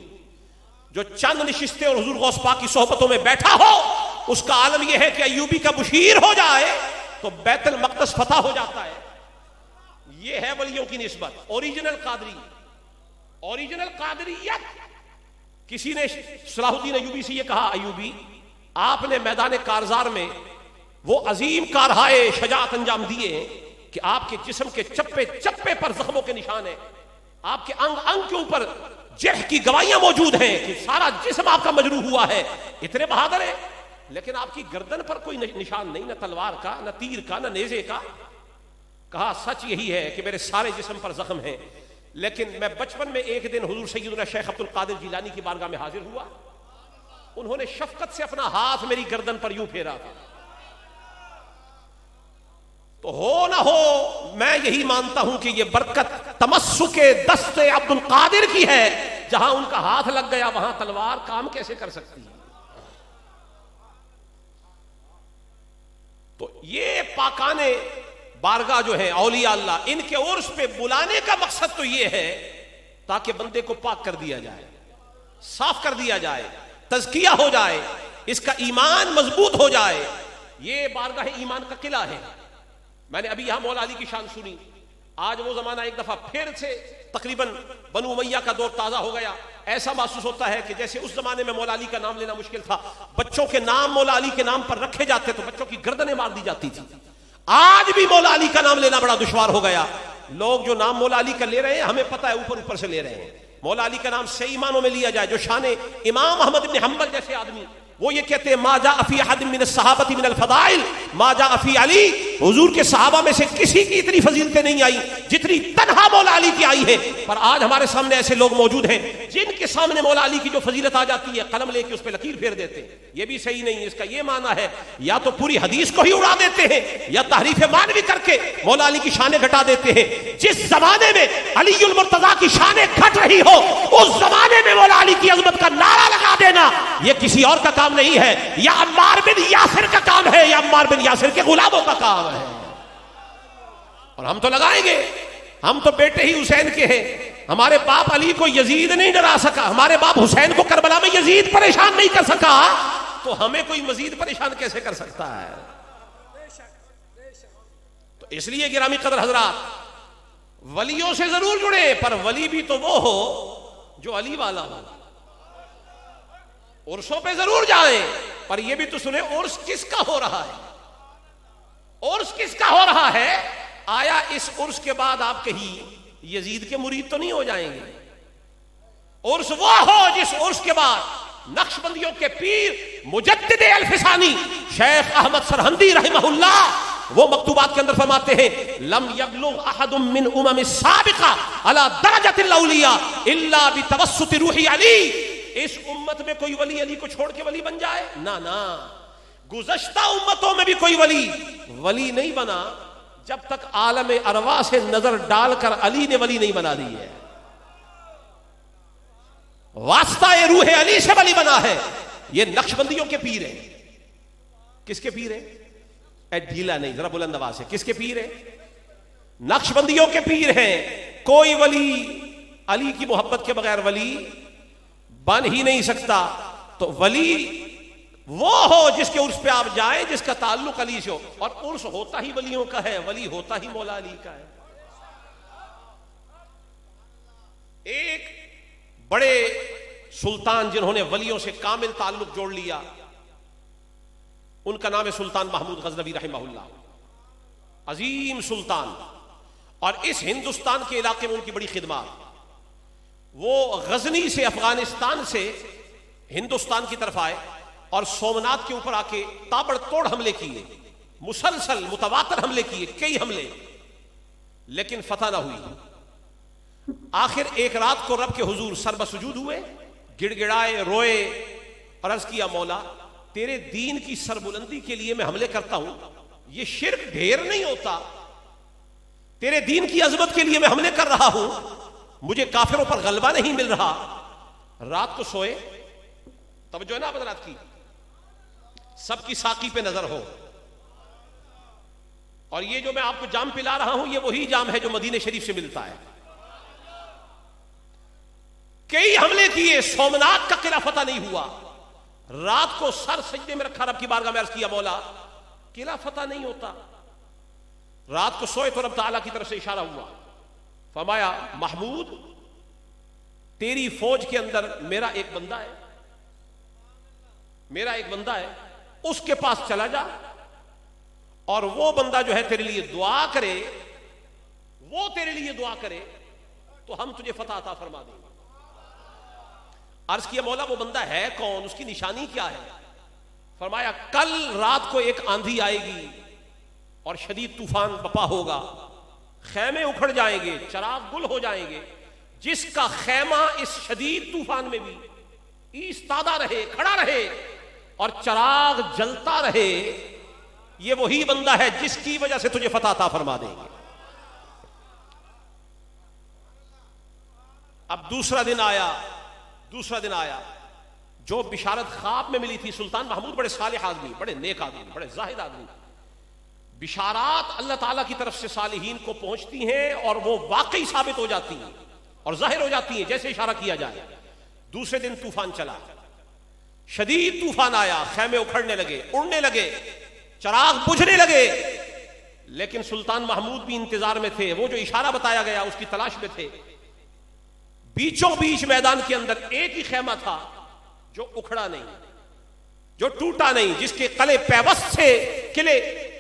[SPEAKER 1] جو چند نشستیں اور حضور غوث پاک کی صحبتوں میں بیٹھا ہو، اس کا عالم یہ ہے کہ ایوبی کا مشیر ہو جائے تو بیت المقدس فتح ہو جاتا ہے۔ یہ ہے ولیوں کی نسبت، اوریجنل قادری، اوریجنل قادریت۔ کسی نے صلاح الدین ایوبی سے یہ کہا، ایوبی آپ نے میدان کارزار میں وہ عظیم کارہائے شجاعت انجام دیے ہیں کہ آپ کے جسم کے چپے چپے پر زخموں کے نشان ہیں، آپ کے انگ انگ کے اوپر جرح کی گواہیاں موجود ہیں کہ سارا جسم آپ کا مجروح ہوا ہے، اتنے بہادر ہیں، لیکن آپ کی گردن پر کوئی نشان نہیں، نہ تلوار کا، نہ تیر کا، نہ نیزے کا۔ کہا سچ یہی ہے کہ میرے سارے جسم پر زخم ہیں، لیکن میں بچپن میں ایک دن حضور سیدنا شیخ عبد القادر جیلانی کی بارگاہ میں حاضر ہوا، انہوں نے شفقت سے اپنا ہاتھ میری گردن پر یوں پھیرا تھا، تو ہو نہ ہو میں یہی مانتا ہوں کہ یہ برکت تمسک دست عبد القادر کی ہے، جہاں ان کا ہاتھ لگ گیا وہاں تلوار کام کیسے کر سکتی ہے؟ تو یہ پاکانے بارگاہ جو ہے اولیاء اللہ، ان کے عرس پہ بلانے کا مقصد تو یہ ہے تاکہ بندے کو پاک کر دیا جائے، صاف کر دیا جائے، تزکیہ ہو جائے، اس کا ایمان مضبوط ہو جائے۔ یہ بارگاہ ایمان کا قلعہ ہے۔ میں نے ابھی یہاں مولا علی کی شان سنی، آج وہ زمانہ ایک دفعہ پھر سے تقریباً بنو امیہ کا دور تازہ ہو گیا۔ ایسا محسوس ہوتا ہے کہ جیسے اس زمانے میں مولا علی کا نام لینا مشکل تھا، بچوں کے نام مولا علی کے نام پر رکھے جاتے تو بچوں کی گردنیں مار دی جاتی تھی۔ آج بھی مولا علی کا نام لینا بڑا دشوار ہو گیا۔ لوگ جو نام مولا علی کا لے رہے ہیں ہمیں پتہ ہے اوپر اوپر سے لے رہے ہیں۔ مولا علی کا نام صحیح معنوں میں لیا جائے، جو شان امام احمد بن حنبل جیسے آدمی، وہ یہ کہتے ہیں ما جاء فی احد من الصحابۃ من الفضائل ما جاء فی علی، حضور کے صحابہ میں سے کسی کی اتنی فضیلتیں نہیں آئی جتنی تنہا مولا علی کی آئی ہیں۔ پر آج ہمارے سامنے ایسے لوگ موجود ہیں جن کے سامنے مولا علی کی جو فضیلت آ جاتی ہے قلم لے کے اس پہ لکیر پھیر دیتے ہیں۔ یہ بھی صحیح نہیں، اس کا یہ معنی ہے یا تو پوری حدیث کو ہی اڑا دیتے ہیں یا تحریف معنوی کر کے مولا علی کی شانیں گھٹا دیتے ہیں۔ جس زمانے میں علی المرتضیٰ کی شانیں گھٹ رہی ہو اس زمانے میں مولا علی کی عظمت کا نعرہ لگا دینا یہ کسی اور کا کام نہیں ہے، یا عمار بن یاسر کا کام ہے، یا عمار بن یاسر کے غلاموں کا کام ہے۔ اور ہم تو لگائیں گے، ہم تو بیٹے ہی حسین کے ہیں۔ ہمارے باپ علی کو یزید نہیں ڈرا سکا، ہمارے باپ حسین کو کربلا میں یزید پریشان نہیں کر سکا، تو ہمیں کوئی مزید پریشان کیسے کر سکتا ہے؟ تو اس لیے گرامی قدر حضرات، ولیوں سے ضرور جڑے، پر ولی بھی تو وہ ہو جو علی والا ہو۔ عرصوں پہ ضرور جائیں، پر یہ بھی تو سنیں عرس کس کا ہو رہا ہے؟ عرس کس کا ہو رہا ہے؟ آیا اس عرس کے بعد آپ کہیں یزید کے مرید تو نہیں ہو جائیں گے؟ عرس وہ ہو جس عرس کے بعد نقشبندیوں کے پیر مجدد الفسانی شیخ احمد سرہندی رحمہ اللہ وہ مکتوبات کے اندر فرماتے ہیں لم یبلغ احد من امم السابقہ علی درجۃ الاولیاء الا بتوسط روح علی۔ اس امت میں کوئی ولی علی کو چھوڑ کے ولی بن جائے؟ نہ، گزشتہ امتوں میں بھی کوئی ولی نہیں بنا جب تک عالم ارواح سے نظر ڈال کر علی نے ولی نہیں بنا دی ہے۔ واسطہ روح علی سے ولی بنا ہے۔ یہ نقشبندیوں کے پیر ہیں۔ کس کے پیر ہیں؟ اے ڈھیلا نہیں، ذرا بلند آواز سے، کس کے پیر ہیں؟ نقشبندیوں کے پیر ہیں۔ کوئی ولی علی کی محبت کے بغیر ولی بن ہی نہیں سکتا۔ تو ولی وہ ہو جس کے عرس پہ آپ جائیں جس کا تعلق علی سے ہو، اور عرس ہوتا ہی ولیوں کا ہے، ولی ہوتا ہی مولا علی کا ہے۔ ایک بڑے سلطان جنہوں نے ولیوں سے کامل تعلق جوڑ لیا، ان کا نام ہے سلطان محمود غزنوی رحمہ اللہ، عظیم سلطان، اور اس ہندوستان کے علاقے میں ان کی بڑی خدمات۔ وہ غزنی سے افغانستان سے ہندوستان کی طرف آئے اور سومنات کے اوپر آ کے تابڑ توڑ حملے کیے، مسلسل متواتر حملے کیے، کئی حملے، لیکن فتح نہ ہوئی۔ آخر ایک رات کو رب کے حضور سر بسجود ہوئے، گڑ گڑائے، روئے اور عرض کیا مولا تیرے دین کی سربلندی کے لیے میں حملے کرتا ہوں، یہ شرک ڈھیر نہیں ہوتا، تیرے دین کی عظمت کے لیے میں حملے کر رہا ہوں، مجھے کافروں پر غلبہ نہیں مل رہا۔ رات کو سوئے، توجہ نا حضرات کی، سب کی ساقی پہ نظر ہو، اور یہ جو میں آپ کو جام پلا رہا ہوں یہ وہی جام ہے جو مدینہ شریف سے ملتا ہے۔ کئی حملے کیے، سومنات کا قلعہ فتح نہیں ہوا۔ رات کو سر سجدے میں رکھا، رب کی بارگاہ میں عرض کیا مولا قلعہ فتح نہیں ہوتا۔ رات کو سوئے تو رب تعالیٰ کی طرف سے اشارہ ہوا، فرمایا محمود تیری فوج کے اندر میرا ایک بندہ ہے، اس کے پاس چلا جا، اور وہ بندہ جو ہے تیرے لیے دعا کرے، وہ تیرے لیے دعا کرے تو ہم تجھے فتح عطا فرما دیں گے۔ عرض کیا مولا وہ بندہ ہے کون، اس کی نشانی کیا ہے؟ فرمایا کل رات کو ایک آندھی آئے گی اور شدید طوفان بپا ہوگا، خیمے اکھڑ جائیں گے، چراغ گل ہو جائیں گے. جس کا خیمہ اس شدید طوفان میں بھی ایستادہ رہے، کھڑا رہے اور چراغ جلتا رہے، یہ وہی بندہ ہے جس کی وجہ سے تجھے فتح عطا فرما دیں گے. اب دوسرا دن آیا جو بشارت خواب میں ملی تھی. سلطان محمود بڑے صالح آدمی، بڑے نیک آدمی، بڑے زاہد آدمی. بشارات اللہ تعالیٰ کی طرف سے صالحین کو پہنچتی ہیں اور وہ واقعی ثابت ہو جاتی ہیں اور ظاہر ہو جاتی ہیں جیسے اشارہ کیا جائے. دوسرے دن طوفان چلا، شدید طوفان آیا، خیمے اکھڑنے لگے، اڑنے لگے، چراغ بجھنے لگے. لیکن سلطان محمود بھی انتظار میں تھے، وہ جو اشارہ بتایا گیا اس کی تلاش میں تھے. بیچوں بیچ میدان کے اندر ایک ہی خیمہ تھا جو اکھڑا نہیں، جو ٹوٹا نہیں، جس کے قلعے پیوست تھے، قلعے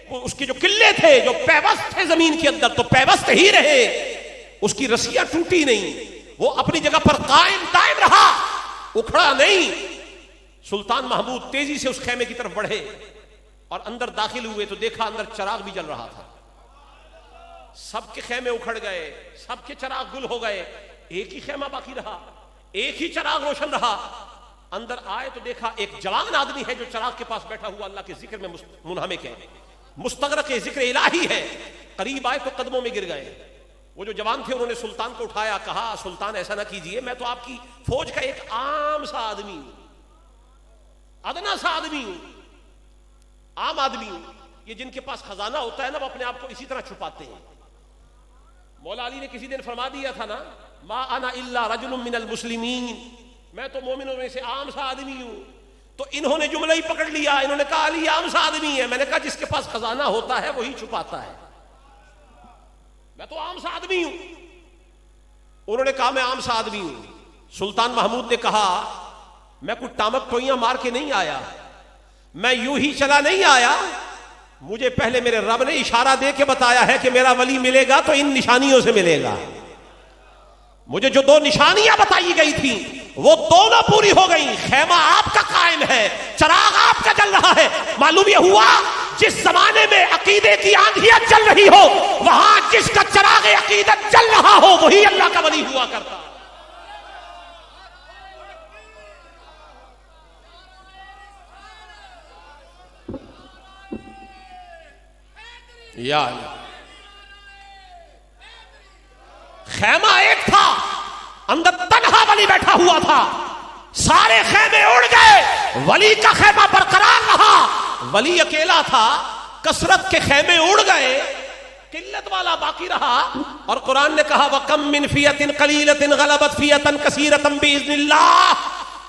[SPEAKER 1] اس کے جو قلعے تھے جو پیوست تھے زمین کے اندر تو پیوست ہی رہے، اس کی رسیاں ٹوٹی نہیں، وہ اپنی جگہ پر قائم دائم رہا، اکھڑا نہیں. سلطان محمود تیزی سے اس خیمے کی طرف بڑھے اور اندر داخل ہوئے تو دیکھا اندر چراغ بھی جل رہا تھا. سب کے خیمے اکھڑ گئے، سب کے چراغ گل ہو گئے، ایک ہی خیمہ باقی رہا، ایک ہی چراغ روشن رہا. اندر آئے تو دیکھا ایک جوان آدمی ہے جو چراغ کے پاس بیٹھا ہوا اللہ کے ذکر میں منہمک ہے، مستغرق ذکر الہی ہے. قریب آئے تو قدموں میں گر گئے. وہ جو جوان تھے انہوں نے سلطان کو اٹھایا، کہا سلطان ایسا نہ کیجئے، میں تو آپ کی فوج کا ایک عام سا آدمی ہوں، ادنا سا آدمی ہوں، عام آدمی ہوں. یہ جن کے پاس خزانہ ہوتا ہے نا وہ اپنے آپ کو اسی طرح چھپاتے ہیں. مولا علی نے کسی دن فرما دیا تھا نا، ما انا الا رجل من المسلمین، میں تو مومنوں میں سے عام سا آدمی ہوں. تو انہوں نے جملہ ہی پکڑ لیا، انہوں نے کہا علی عام سا آدمی ہے. میں نے کہا جس کے پاس خزانہ ہوتا ہے وہی چھپاتا ہے، میں تو عام سا آدمی ہوں. انہوں نے کہا میں عام سا آدمی ہوں. سلطان محمود نے کہا میں کوئی ٹامک ٹوئیاں مار کے نہیں آیا، میں یوں ہی چلا نہیں آیا، مجھے پہلے میرے رب نے اشارہ دے کے بتایا ہے کہ میرا ولی ملے گا تو ان نشانیوں سے ملے گا. مجھے جو دو نشانیاں بتائی گئی تھیں وہ دونوں پوری ہو گئی. خیمہ آپ کا قائم ہے، چراغ آپ کا جل رہا ہے. معلوم یہ ہوا جس زمانے میں عقیدے کی آندھیاں چل رہی ہو وہاں جس کا چراغ عقیدت جل رہا ہو وہی اللہ کا ولی ہوا کرتا. یا اللہ، خیمہ ایک تھا، اندر تنہا ولی بیٹھا ہوا تھا. سارے خیمے اڑ گئے، ولی کا خیمہ برقرار رہا. ولی اکیلا تھا، کثرت کے خیمے اڑ گئے، قلت والا باقی رہا. اور قرآن نے کہا وَكَم مِّن فِيَةٍ قَلِيلَةٍ غَلَبَتْ فِيَةً كَثِيرَةً بِإِذْنِ اللَّهِ.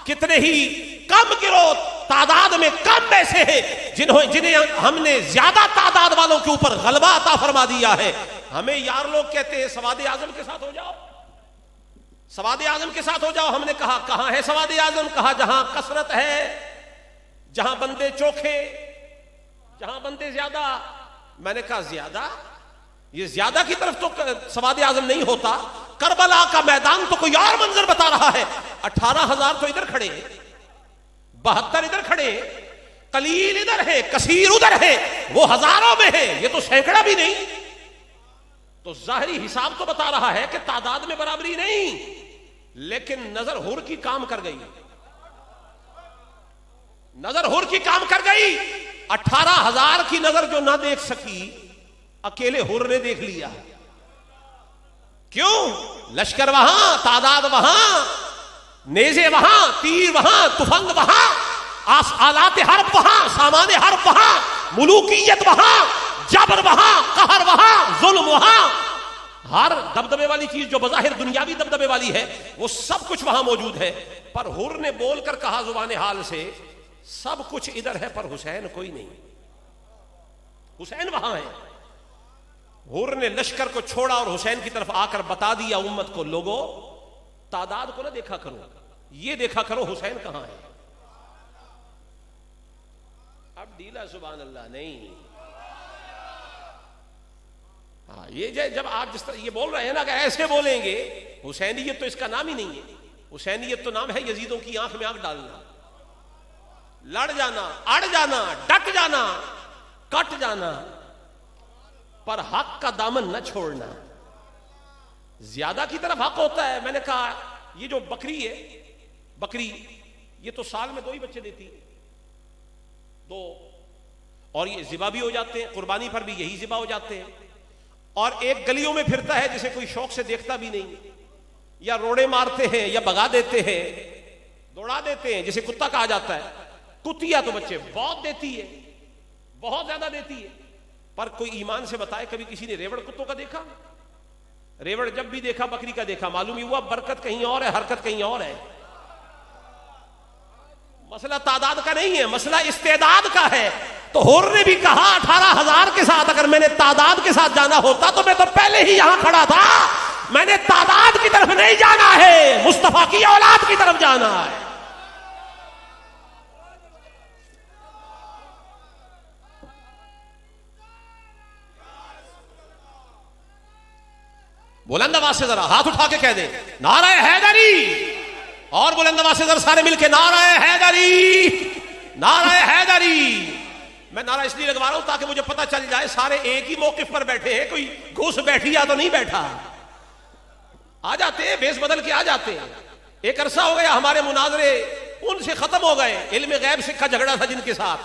[SPEAKER 1] کتنے ہی کم گروہ تعداد میں کم ایسے ہیں جنہیں ہم نے زیادہ تعداد والوں کے اوپر غلبہ عطا فرما دیا ہے. ہمیں یار لوگ کہتے ہیں سواد اعظم کے ساتھ ہو جاؤ، سواد اعظم کے ساتھ ہو جاؤ. ہم نے کہا کہاں ہے سواد اعظم؟ کہا جہاں کثرت ہے، جہاں بندے چوکھے، جہاں بندے زیادہ. میں نے کہا زیادہ؟ یہ زیادہ کی طرف تو سواد اعظم نہیں ہوتا. کربلا کا میدان تو کوئی اور منظر بتا رہا ہے. 18,000 تو ادھر کھڑے، 72 ادھر کھڑے، قلیل ادھر ہے، کثیر ادھر ہے، وہ ہزاروں میں ہے، یہ تو سینکڑا بھی نہیں. تو ظاہری حساب تو بتا رہا ہے کہ تعداد میں برابری نہیں، لیکن نظر ہور کی کام کر گئی، نظر ہور کی کام کر گئی. 18,000 کی نظر جو نہ دیکھ سکی اکیلے ہور نے دیکھ لیا. کیوں؟ لشکر وہاں، تعداد وہاں، نیزے وہاں، تیر وہاں، تفنگ وہاں، آلات حرب وہاں، سامان حرب وہاں، ملوکیت وہاں، جبر وہاں، قہر وہاں، ظلم وہاں. ہر دبدبے والی چیز جو بظاہر دنیاوی دبدبے والی ہے وہ سب کچھ وہاں موجود ہے. پر حر نے بول کر کہا زبان حال سے سب کچھ ادھر ہے پر حسین کوئی نہیں، حسین وہاں ہے. حر نے لشکر کو چھوڑا اور حسین کی طرف آ کر بتا دیا امت کو، لوگوں تعداد کو نہ دیکھا کرو، یہ دیکھا کرو حسین کہاں ہے. اب ڈیلا سبحان اللہ نہیں. ہاں یہ جب آپ جس طرح یہ بول رہے ہیں نا کہ ایسے بولیں گے، حسینیت تو اس کا نام ہی نہیں ہے. حسینیت تو نام ہے یزیدوں کی آنکھ میں آنکھ ڈالنا، لڑ جانا، اڑ جانا، ڈٹ جانا، کٹ جانا. پر حق کا دامن نہ چھوڑنا. زیادہ کی طرف حق ہوتا ہے. میں نے کہا یہ جو بکری ہے، بکری یہ تو سال میں 2 ہی بچے دیتی ہے، 2، اور یہ ذبح بھی ہو جاتے ہیں، قربانی پر بھی یہی ذبح ہو جاتے ہیں. اور ایک گلیوں میں پھرتا ہے جسے کوئی شوق سے دیکھتا بھی نہیں، یا روڑے مارتے ہیں یا بگا دیتے ہیں، دوڑا دیتے ہیں، جسے کتا کہا جاتا ہے. کتیا تو بچے بہت دیتی ہے، بہت زیادہ دیتی ہے. پر کوئی ایمان سے بتائے کبھی کسی نے ریوڑ کتوں کا دیکھا؟ ریوڑ جب بھی دیکھا بکری کا دیکھا. معلوم ہوا برکت کہیں اور ہے، حرکت کہیں اور ہے. مسئلہ تعداد کا نہیں ہے، مسئلہ استعداد کا ہے. تو حر نے بھی کہا 18,000 کے ساتھ اگر میں نے تعداد کے ساتھ جانا ہوتا تو میں تو پہلے ہی یہاں کھڑا تھا. میں نے تعداد کی طرف نہیں جانا ہے، مصطفیٰ کی اولاد کی طرف جانا ہے. بلند آواز سے ذرا ہاتھ اٹھا کے کہہ دیں نعرہ حیدری. اور بلند آواز سے ذرا سارے مل کے نعرہ حیدری، نعرہ حیدری. میں نعرہ اس لیے لگوا رہا ہوں تاکہ مجھے پتہ چل جائے سارے ایک ہی موقف پر بیٹھے ہیں، کوئی گھوس بیٹھیا تو نہیں بیٹھا. آ جاتے ہیں بیس بدل کے آ جاتے ہیں. ایک عرصہ ہو گیا ہمارے مناظرے ان سے ختم ہو گئے. علم غیب سے کا جھگڑا تھا جن کے ساتھ،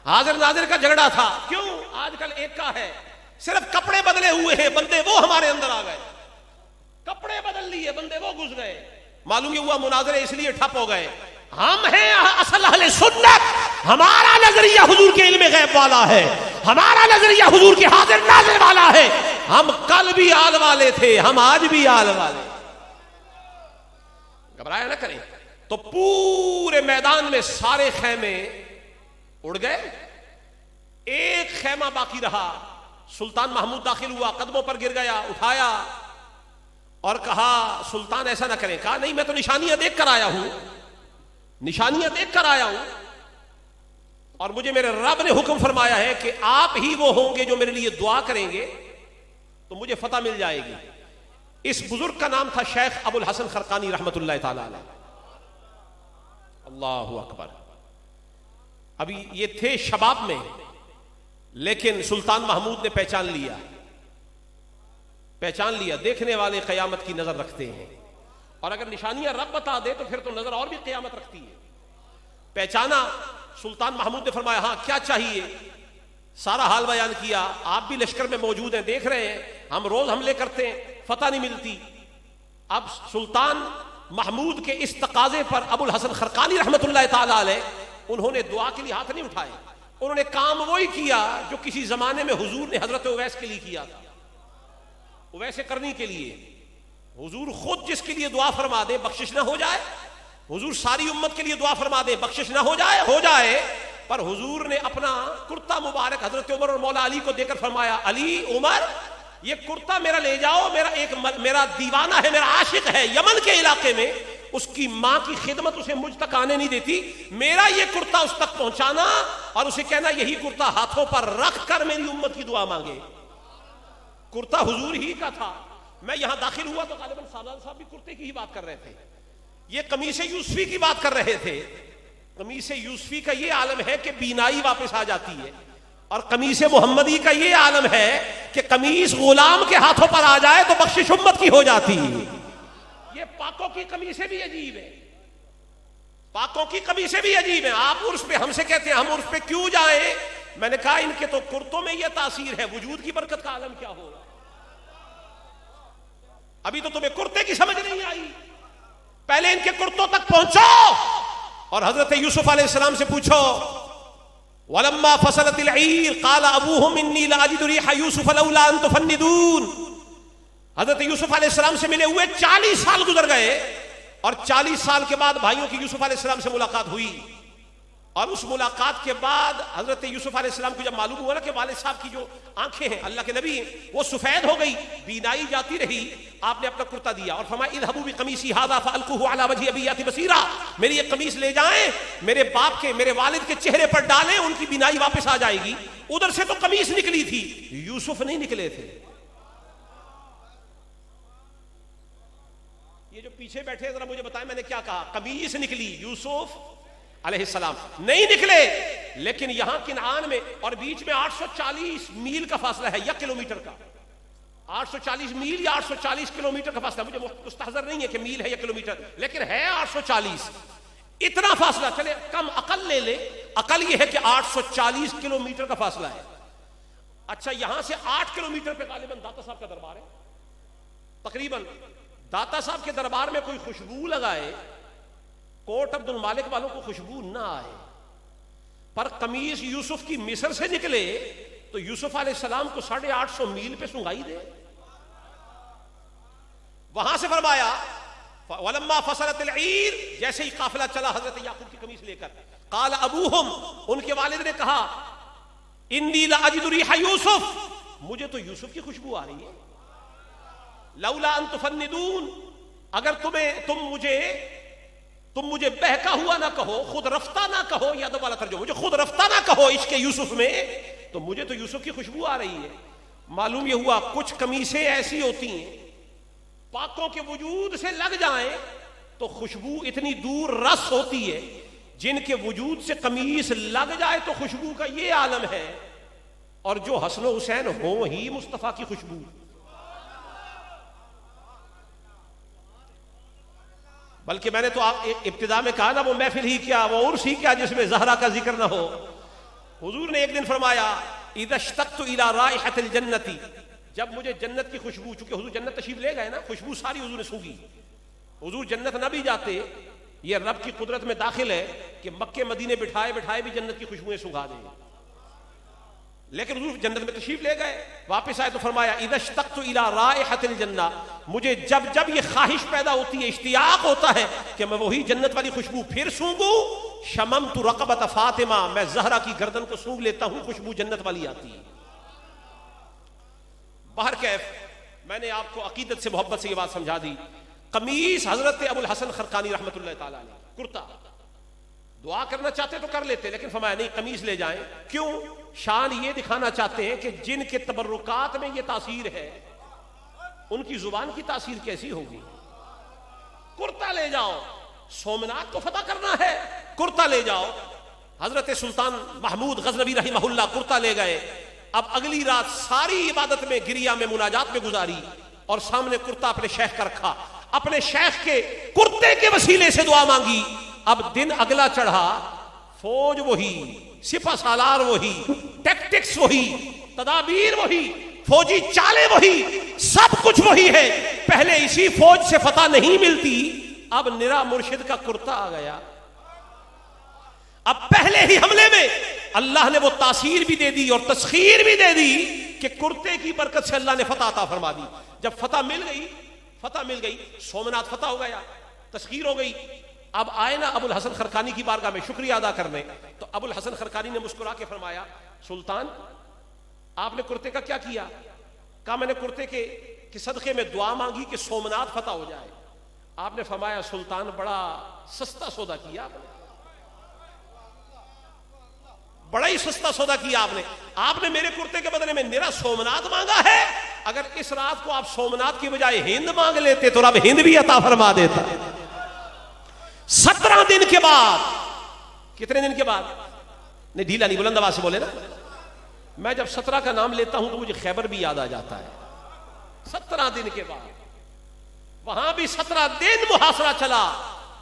[SPEAKER 1] حاضر ناظر کا جھگڑا تھا. کیوں؟ آج کل ایک کا ہے، صرف کپڑے بدلے ہوئے ہیں، بندے وہ ہمارے اندر آ گئے. کپڑے بدل لیے، بندے وہ گھس گئے. معلوم یہ ہوا مناظرے اس لیے ٹھپ ہو گئے. ہم ہیں اصل اہل سنت، ہمارا نظریہ حضور کے علم غیب والا ہے، ہمارا نظریہ حضور کے حاضر ناظر والا ہے. ہم کل بھی آل والے تھے، ہم آج بھی آل والے. گھبرایا نہ کریں. تو پورے میدان میں سارے خیمے اڑ گئے، ایک خیمہ باقی رہا. سلطان محمود داخل ہوا، قدموں پر گر گیا، اٹھایا اور کہا سلطان ایسا نہ کریں. کہا نہیں، میں تو نشانیاں دیکھ کر آیا ہوں، نشانیاں دیکھ کر آیا ہوں، اور مجھے میرے رب نے حکم فرمایا ہے کہ آپ ہی وہ ہوں گے جو میرے لیے دعا کریں گے تو مجھے فتح مل جائے گی. اس بزرگ کا نام تھا شیخ ابو الحسن خرقانی رحمت اللہ تعالی علیہ. اللہ اکبر. ابھی یہ تھے شباب میں، لیکن سلطان محمود نے پہچان لیا، پہچان لیا. دیکھنے والے قیامت کی نظر رکھتے ہیں، اور اگر نشانیاں رب بتا دے تو پھر تو نظر اور بھی قیامت رکھتی ہے. پہچانا. سلطان محمود نے فرمایا ہاں کیا چاہیے؟ سارا حال بیان کیا. آپ بھی لشکر میں موجود ہیں، دیکھ رہے ہیں ہم روز حملے کرتے ہیں، فتح نہیں ملتی. اب سلطان محمود کے اس تقاضے پر ابو الحسن خرقانی رحمت اللہ تعالی علیہ انہوں نے دعا کے لیے ہاتھ نہیں اٹھائے. انہوں نے کام وہی کیا جو کسی زمانے میں حضور نے حضرت اویس کے لیے کیا تھا. ویسے کرنے کے لیے حضور خود جس کے لیے دعا فرما دے بخشش نہ ہو جائے، حضور ساری امت کے لیے دعا فرما دے بخشش نہ ہو جائے، ہو جائے. پر حضور نے اپنا کرتا مبارک حضرت عمر اور مولا علی کو دے کر فرمایا علی عمر یہ کرتا میرا لے جاؤ، میرا دیوانہ ہے، میرا عاشق ہے یمن کے علاقے میں، اس کی ماں کی خدمت اسے مجھ تک آنے نہیں دیتی، میرا یہ کرتا اس تک پہنچانا اور اسے کہنا یہی کرتا ہاتھوں پر رکھ کر میری امت کی دعا مانگے. کرتا حضور ہی کا تھا. میں یہاں داخل ہوا تو غالباً سالار صاحب بھی کرتے کی ہی بات کر رہے تھے. یہ قمیص یوسفی کی بات کر رہے تھے. قمیص یوسفی کا یہ عالم ہے کہ بینائی واپس آ جاتی ہے، اور قمیص محمدی کا یہ عالم ہے کہ قمیص غلام کے ہاتھوں پر آ جائے تو بخشش امت کی ہو جاتی ہے. یہ پاکوں کی قمیصیں بھی عجیب ہیں، پاکوں کی قمیصیں بھی عجیب ہیں. آپ عرس پہ ہم سے کہتے ہیں ہم عرس پہ کیوں جائیں؟ میں نے کہا ان کے تو کرتوں میں یہ تاثیر ہے، وجود کی برکت کا عالم کیا ہوگا. ابھی تو تمہیں کرتے کی سمجھ نہیں آئی، پہلے ان کے کرتوں تک پہنچو اور حضرت یوسف علیہ السلام سے پوچھو. وَلَمَّا فَصَلَتِ الْعِيرُ قَالَ أَبُوهُمْ إِنِّي لَأَجِدُ رِيحَ يُوسُفَ لَوْلَا أَن تُفَنِّدُونِ. حضرت یوسف علیہ السلام سے ملے ہوئے 40 سال گزر گئے، اور 40 سال کے بعد بھائیوں کی یوسف علیہ السلام سے ملاقات ہوئی. اور اس ملاقات کے بعد حضرت یوسف علیہ السلام کو جب معلوم ہوا نا کہ والد صاحب کی جو آنکھیں ہیں اللہ کے نبی ہیں وہ سفید ہو گئی، بینائی جاتی رہی، آپ نے اپنا کرتا دیا اور فرمایا اذهبوا بقمیصی هذا فالقوه على وجه ابی یأتی بصیرا. میری یہ قمیص لے جائیں، میرے باپ کے میرے والد کے چہرے پر ڈالیں، ان کی بینائی واپس آ جائے گی. ادھر سے تو قمیص نکلی تھی، یوسف نہیں نکلے تھے. یہ جو پیچھے بیٹھے ذرا مجھے بتائیں میں نے کیا کہا؟ قمیص نکلی، یوسف علیہ السلام نہیں نکلے. لیکن یہاں کنعان میں اور بیچ میں 840 میل کا فاصلہ ہے یا کلومیٹر کا، 840 میل یا 840 کلومیٹر کا فاصلہ، مجھے مستحضر نہیں ہے کہ میل ہے یا کلومیٹر، لیکن ہے 840. اتنا فاصلہ، چلے کم عقل لے لے، عقل یہ ہے کہ 840 کلومیٹر کا فاصلہ ہے. اچھا یہاں سے 8 کلومیٹر پہ غالباً داتا صاحب کا دربار ہے. تقریباً داتا صاحب کے دربار میں کوئی خوشبو لگائے، کوٹ عبد المالک والوں کو خوشبو نہ آئے، پر قمیص یوسف کی مصر سے نکلے تو یوسف علیہ السلام کو 850 میل پہ سنگائی دے. وہاں سے فرمایا وَلَمَّا فَصَلَتِ الْعِيرُ، جیسے ہی قافلہ چلا حضرت یعقوب کی قمیص لے کر، قال ابوہم، ان کے والد نے کہا انی لأجد ریح یوسف، مجھے تو یوسف کی خوشبو آ رہی ہے. لولا ان تفندون، اگر تم مجھے بہکا ہوا نہ کہو، خود رفتہ نہ کہو، یا دوبارہ ترجمہ، مجھے خود رفتہ نہ کہو عشق یوسف میں، تو مجھے تو یوسف کی خوشبو آ رہی ہے. معلوم یہ ہوا کچھ قمیصیں ایسی ہوتی ہیں پاکوں کے وجود سے لگ جائیں تو خوشبو اتنی دور رس ہوتی ہے، جن کے وجود سے قمیص لگ جائے تو خوشبو کا یہ عالم ہے، اور جو حسن و حسین ہوں ہی مصطفیٰ کی خوشبو. بلکہ میں نے تو آپ ابتدا میں کہا نا، وہ محفل ہی کیا، وہ عرس ہی کیا جس میں زہرا کا ذکر نہ ہو. حضور نے ایک دن فرمایا اذا اشتقت الى رائحة الجنتی، جب مجھے جنت کی خوشبو، چونکہ حضور جنت تشریف لے گئے نا، خوشبو ساری حضور نے سونگھی. حضور جنت نہ بھی جاتے، یہ رب کی قدرت میں داخل ہے کہ مکے مدینے بٹھائے بٹھائے بھی جنت کی خوشبوئیں سنگھا دیں. لیکن حضور جنت میں تشریف لے گئے، واپس آئے تو فرمایا اذا اشتقت الى رائحة الجنہ، مجھے جب جب یہ خواہش پیدا ہوتی ہے، اشتیاق ہوتا ہے کہ میں وہی جنت والی خوشبو پھر سونگوں، شممت رقبۃ فاطمہ، میں زہرا کی گردن کو سونگ لیتا ہوں، خوشبو جنت والی آتی ہے. باہر کیف میں نے آپ کو عقیدت سے محبت سے یہ بات سمجھا دی. قمیص حضرت ابو الحسن خرقانی رحمۃ اللہ تعالی علیہ، کرتا، دعا کرنا چاہتے تو کر لیتے، لیکن فرمایا نہیں، قمیص لے جائیں. کیوں؟ شان یہ دکھانا چاہتے ہیں کہ جن کے تبرکات میں یہ تاثیر ہے، ان کی زبان کی تاثیر کیسی ہوگی. کرتا لے جاؤ، سومنات کو فتح کرنا ہے، کرتا لے جاؤ. حضرت سلطان محمود غزنوی رحمہ اللہ کرتا لے گئے. اب اگلی رات ساری عبادت میں، گریا میں، مناجات میں گزاری، اور سامنے کرتا اپنے شیخ کا رکھا، اپنے شیخ کے کرتے کے وسیلے سے دعا مانگی. اب دن اگلا چڑھا، فوج وہی، سپہ سالار وہی، ٹیکٹکس وہی، تدابیر وہی، فوجی چالیں وہی، سب کچھ وہی ہے. پہلے اسی فوج سے فتح نہیں ملتی، اب نرا مرشد کا کرتا آ گیا. اب پہلے ہی حملے میں اللہ نے وہ تاثیر بھی دے دی اور تسخیر بھی دے دی کہ کرتے کی برکت سے اللہ نے فتح عطا فرما دی. جب فتح مل گئی، سومنات فتح ہو گیا، تسخیر ہو گئی. اب آئے نا ابو الحسن خرقانی کی بارگاہ میں شکریہ ادا کرنے، تو ابو الحسن خرقانی نے مسکرا کے فرمایا سلطان آپ نے کرتے کا کیا کیا؟ کہا میں نے کرتے کے صدقے میں دعا مانگی کہ سومنات فتح ہو جائے. آپ نے فرمایا سلطان بڑا سستا سودا کیا آپ نے، بڑا ہی سستا سودا کیا آپ نے میرے کرتے کے بدلے میں میرا سومنات مانگا ہے. اگر اس رات کو آپ سومنات کی بجائے ہند مانگ لیتے تو رب ہند بھی عطا فرما دیتا. 17 دن کے بعد، کتنے دن کے بعد؟ نہیں ڈھیلا نہیں، بلند آواز سے بولے نا. میں جب 17 کا نام لیتا ہوں تو مجھے خیبر بھی یاد آ جاتا ہے. 17 دن کے بعد وہاں بھی 17 دن محاصرہ چلا،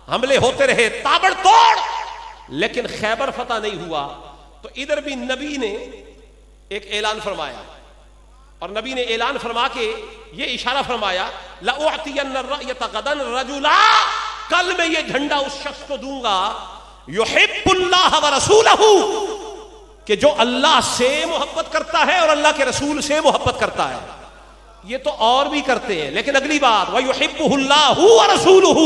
[SPEAKER 1] حملے ہوتے رہے تابڑ توڑ، لیکن خیبر فتح نہیں ہوا. تو ادھر بھی نبی نے ایک اعلان فرمایا، اور نبی نے اعلان فرما کے یہ اشارہ فرمایا لَأُعْتِيَنَّ الرَّأْيَةَ غَدًا رَجُلًا، کل میں یہ جھنڈا اس شخص کو دوں گا يُحِبُّ اللَّهَ وَرَسُولَهُ، کہ جو اللہ سے محبت کرتا ہے اور اللہ کے رسول سے محبت کرتا ہے. یہ تو اور بھی کرتے ہیں، لیکن اگلی بات وَيُحِبُّهُ اللَّهُ وَرَسُولُهُ،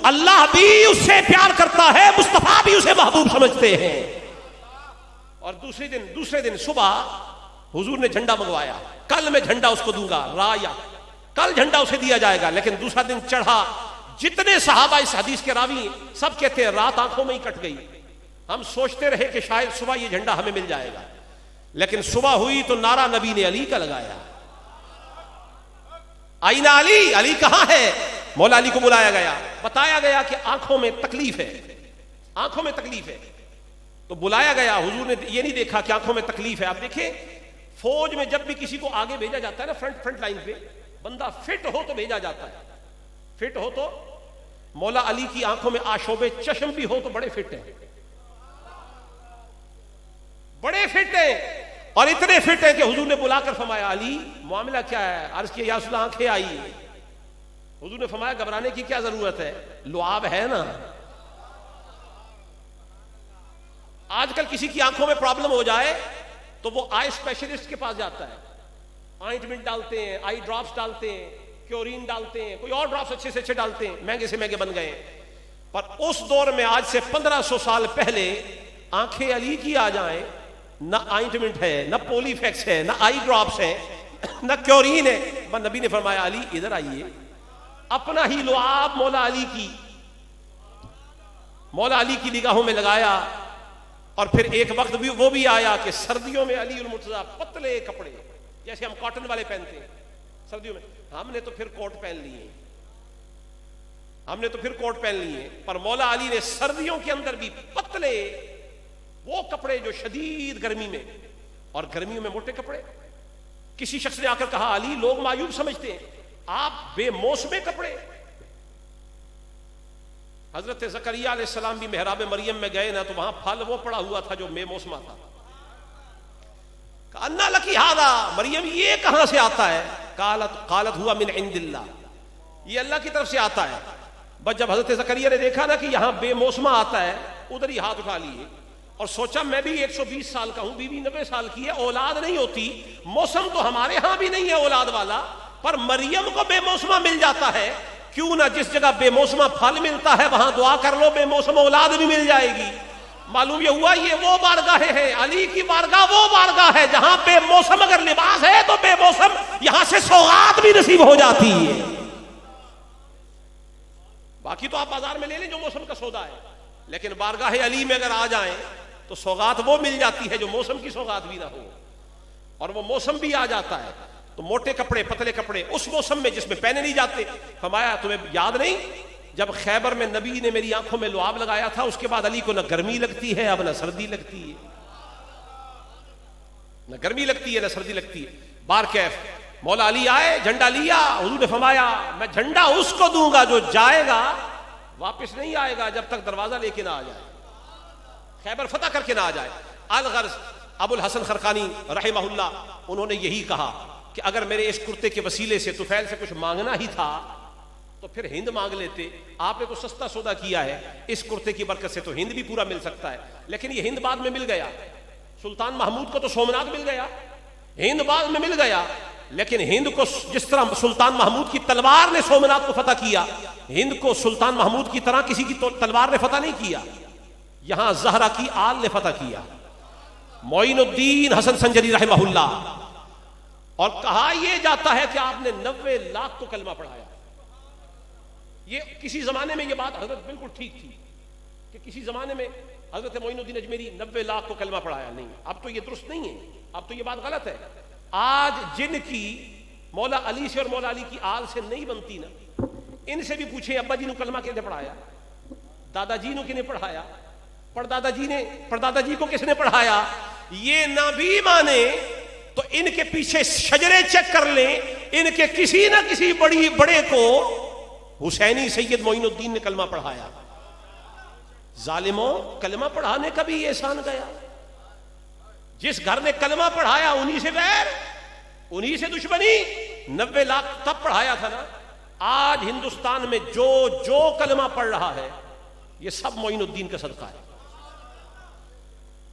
[SPEAKER 1] اللہ بھی اس سے پیار کرتا ہے، مصطفیٰ بھی اسے محبوب سمجھتے ہیں. اور دوسرے دن صبح حضور نے جھنڈا منگوایا، کل میں جھنڈا اس کو دوں گا، رایا، کل جھنڈا اسے دیا جائے گا. لیکن دوسرا دن چڑھا، جتنے صحابہ اس حدیث کے راوی سب کہتے ہیں رات آنکھوں میں ہی کٹ گئی. ہم سوچتے رہے کہ شاید صبح یہ جھنڈا ہمیں مل جائے گا، لیکن صبح ہوئی تو نعرہ نبی نے علی کا لگایا، آئینہ علی، علی کہاں ہے؟ مولا علی کو بلایا گیا، بتایا گیا کہ آنکھوں میں تکلیف ہے، آنکھوں میں تکلیف ہے. تو بلایا گیا، حضور نے یہ نہیں دیکھا کہ آنکھوں میں تکلیف ہے. آپ دیکھیں فوج میں جب بھی کسی کو آگے بھیجا جاتا ہے نا، فرنٹ لائن پہ، بندہ فٹ ہو تو بھیجا جاتا ہے، فٹ ہو تو. مولا علی کی آنکھوں میں آشوب چشم بھی ہو تو بڑے فٹ ہیں، بڑے فٹ ہیں، اور اتنے فٹ ہیں کہ حضور نے بلا کر فرمایا علی معاملہ کیا ہے؟ عرض کیا یا رسول اللہ آنکھیں آئی. حضور نے فرمایا گھبرانے کی کیا ضرورت ہے، لعاب ہے نا. آج کل کسی کی آنکھوں میں پرابلم ہو جائے تو وہ آئی اسپیشلسٹ کے پاس جاتا ہے، آئنٹمنٹ ڈالتے ہیں، آئی ڈراپس ڈالتے ہیں، کیورین ڈالتے ہیں، کوئی اور ڈراپس اچھے سے اچھے ڈالتے ہیں، مہنگے سے مہنگے بن گئے. پر اس دور میں آج سے 1500 سال پہلے آنکھیں علی کی آ جائیں، نہ آئنٹمنٹ ہے، نہ پولی فیکس ہے، نہ آئی ڈراپس ہے، نہ کیورین ہے. نبی نے فرمایا علی ادھر آئیے. اپنا ہی لعاب مولا علی کی نگاہوں میں لگایا. اور پھر ایک وقت بھی وہ بھی آیا کہ سردیوں میں علی المرتضیٰ پتلے کپڑے جیسے ہم کاٹن والے پہنتے ہیں سردیوں میں، ہم نے تو پھر کوٹ پہن لیے، پر مولا علی نے سردیوں کے اندر بھی پتلے وہ کپڑے جو شدید گرمی میں، اور گرمیوں میں موٹے کپڑے. کسی شخص نے آ کر کہا علی لوگ معیوب سمجھتے ہیں آپ بے موسمے کپڑے. حضرت زکریہ علیہ السلام بھی محراب مریم میں گئے نا تو وہاں پھل وہ پڑا ہوا تھا جو بے موسمہ تھا. انا لکی ھذا، مریم یہ کہاں سے آتا ہے؟ قالت ہوا من عند اللہ، یہ اللہ کی طرف سے آتا ہے. بس جب حضرت زکریہ نے دیکھا نا کہ یہاں بے موسمہ آتا ہے، ادھر ہی ہاتھ اٹھا لیے اور سوچا میں بھی 120 سال کا ہوں، بیوی 90 سال کی ہے، اولاد نہیں ہوتی، موسم تو ہمارے ہاں بھی نہیں ہے اولاد والا، پر مریم کو بے موسمہ مل جاتا ہے، کیوں نہ جس جگہ بے موسمہ پھل ملتا ہے وہاں دعا کر لو بے موسم اولاد بھی مل جائے گی. معلوم یہ ہوا یہ وہ بارگاہیں ہیں، علی کی بارگاہ وہ بارگاہ ہے جہاں بے موسم اگر لباس ہے تو بے موسم یہاں سے سوغات بھی نصیب ہو جاتی ہے. باقی تو آپ بازار میں لے لیں جو موسم کا سودا ہے، لیکن بارگاہ علی میں اگر آ جائیں تو سوغات وہ مل جاتی ہے جو موسم کی سوغات بھی نہ ہو، اور وہ موسم بھی آ جاتا ہے. تو موٹے کپڑے پتلے کپڑے اس موسم میں جس میں پہنے نہیں جاتے. فرمایا تمہیں یاد نہیں جب خیبر میں نبی نے میری آنکھوں میں لعاب لگایا تھا، اس کے بعد علی کو نہ گرمی لگتی ہے اب نہ سردی لگتی ہے، نہ گرمی لگتی ہے نہ سردی لگتی ہے. بار کیف مولا علی آئے، جھنڈا لیا، حضور نے فرمایا میں جھنڈا اس کو دوں گا جو جائے گا واپس نہیں آئے گا جب تک دروازہ لے کے نہ آ جائے، خیبر فتح کر کے نہ آ جائے. الغرض ابو الحسن خرقانی رحمہ اللہ انہوں نے یہی کہا کہ اگر میرے اس کرتے کے وسیلے سے طفیل سے کچھ مانگنا ہی تھا تو پھر ہند مانگ لیتے. آپ نے تو سستا سودا کیا ہے، اس کرتے کی برکت سے تو ہند بھی پورا مل سکتا ہے، لیکن یہ ہند بعد میں مل گیا. سلطان محمود کو تو سومنات مل گیا، ہند بعد میں مل گیا، لیکن ہند کو جس طرح سلطان محمود کی تلوار نے سومنات کو فتح کیا، ہند کو سلطان محمود کی طرح کسی کی تلوار نے فتح نہیں کیا، یہاں زہرا کی آل نے فتح کیا. معین الدین حسن سنجری رحمہ اللہ، اور کہا یہ جاتا ہے کہ آپ نے 90 لاکھ کو کلمہ پڑھایا. یہ کسی زمانے میں یہ بات حضرت بالکل ٹھیک تھی کہ کسی زمانے میں حضرت معین الدین اجمیری 90 لاکھ کو کلمہ پڑھایا، نہیں اب تو یہ درست نہیں ہے، اب تو یہ بات غلط ہے. آج جن کی مولا علی سے اور مولا علی کی آل سے نہیں بنتی نا، ان سے بھی پوچھیں ابا جی نے کلمہ کس نے پڑھایا، دادا جی نے کس نے پڑھایا، پردادا جی کو کس نے پڑھایا. یہ نہ بھی مانے تو ان کے پیچھے شجرے چیک کر لیں، ان کے کسی نہ کسی بڑے کو حسینی سید معین الدین نے کلمہ پڑھایا. ظالموں کلمہ پڑھانے کا بھی احسان گیا. جس گھر نے کلمہ پڑھایا انہی سے بیر، انہی سے دشمنی. 90 لاکھ تب پڑھایا تھا نا. آج ہندوستان میں جو کلمہ پڑھ رہا ہے یہ سب معین الدین کا صدقہ ہے،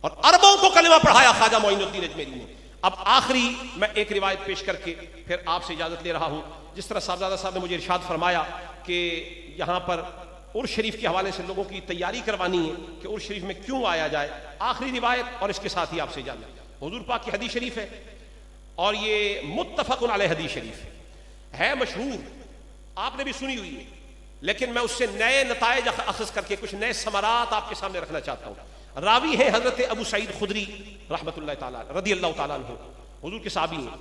[SPEAKER 1] اور اربوں کو کلمہ پڑھایا خواجہ معین الدین اجمیری نے. اب آخری میں ایک روایت پیش کر کے پھر آپ سے اجازت لے رہا ہوں. جس طرح صاحبزادہ صاحب نے مجھے ارشاد فرمایا کہ یہاں پر عرس شریف کے حوالے سے لوگوں کی تیاری کروانی ہے کہ عرس شریف میں کیوں آیا جائے. آخری روایت اور اس کے ساتھ ہی آپ سے اجازت. حضور پاک کی حدیث شریف ہے اور یہ متفق علیہ حدیث شریف ہے، مشہور، آپ نے بھی سنی ہوئی ہے، لیکن میں اس سے نئے نتائج اخذ کر کے کچھ نئے ثمرات آپ کے سامنے رکھنا چاہتا ہوں. راوی ہے حضرت ابو سعید خدری رحمۃ اللہ تعالیٰ رضی اللہ تعالیٰ عنہ، حضور کے صحابی ہیں.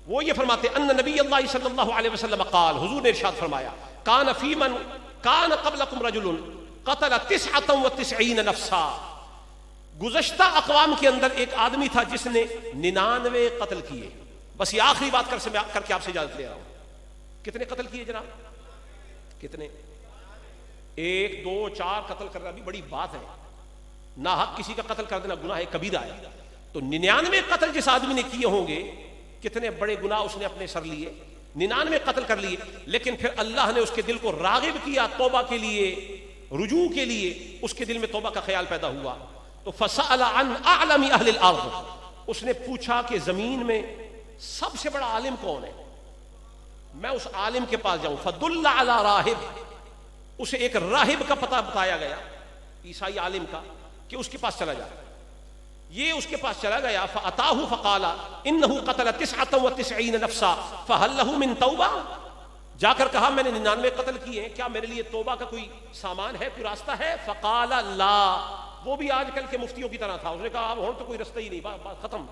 [SPEAKER 1] وہ یہ فرماتے ان نبی اللہ صلی اللہ علیہ وسلم قال، حضور نے ارشاد فرمایا کان فی من کان قبلکم رجل قتل 99 نفسا، گزشتہ اقوام کے اندر ایک آدمی تھا جس نے 99 قتل کیے. بس یہ آخری بات کر کے آپ سے اجازت لے رہا ہوں. کتنے قتل کیے جناب؟ کتنے؟ 1 2 4 قتل کرنا بھی بڑی بات ہے. ناحق کسی کا قتل کر دینا گناہ کبیرہ ہے. تو 99 قتل جس آدمی نے کیے ہوں گے، کتنے بڑے گناہ اس نے اپنے سر لیے. 99 قتل کر لیے، لیکن پھر اللہ نے اس کے دل کو راغب کیا توبہ کے لیے، رجوع کے لیے. اس کے دل میں توبہ کا خیال پیدا ہوا. تو فسأل عن اعلم اہل الارض، اس نے پوچھا کہ زمین میں سب سے بڑا عالم کون ہے، میں اس عالم کے پاس جاؤں. فدل علی راہب، اسے ایک راہب کا پتہ بتایا گیا، عیسائی عالم کا، کہ اس کے پاس چلا جائے. یہ اس کے پاس چلا گیا. فاتاہ فقال انه قتل 99 نفسا فهل له من توبہ. جا کر کہا میں نے 99 قتل کیے ہیں، کیا میرے لیے توبہ کا کوئی سامان ہے، کوئی راستہ ہے؟ فقال لا. وہ بھی آج کل کے مفتیوں کی طرح تھا. اس نے کہا اب تو کوئی رستہ ہی نہیں، ختم،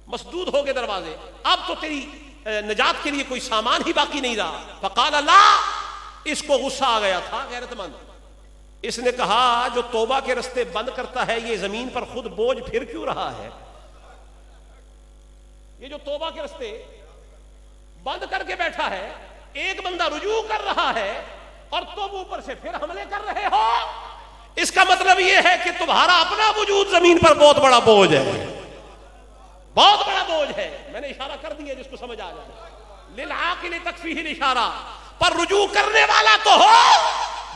[SPEAKER 1] مسدود ہو گئے دروازے، اب تو تیری نجات کے لیے کوئی سامان ہی باقی نہیں رہا. فقال لا. اس کو غصہ آ گیا تھا، غیرت مند. اس نے کہا جو توبہ کے رستے بند کرتا ہے یہ زمین پر خود بوجھ پھر کیوں رہا ہے؟ یہ جو توبہ کے رستے بند کر کے بیٹھا ہے، ایک بندہ رجوع کر رہا ہے اور تم اوپر سے پھر حملے کر رہے ہو. اس کا مطلب یہ ہے کہ تمہارا اپنا وجود زمین پر بہت بڑا بوجھ ہے، بہت بڑا بوجھ ہے. میں نے اشارہ کر دیا جس کو سمجھ آ جائے. للعاقل تکفیہ الاشارہ. پر رجوع کرنے والا تو ہو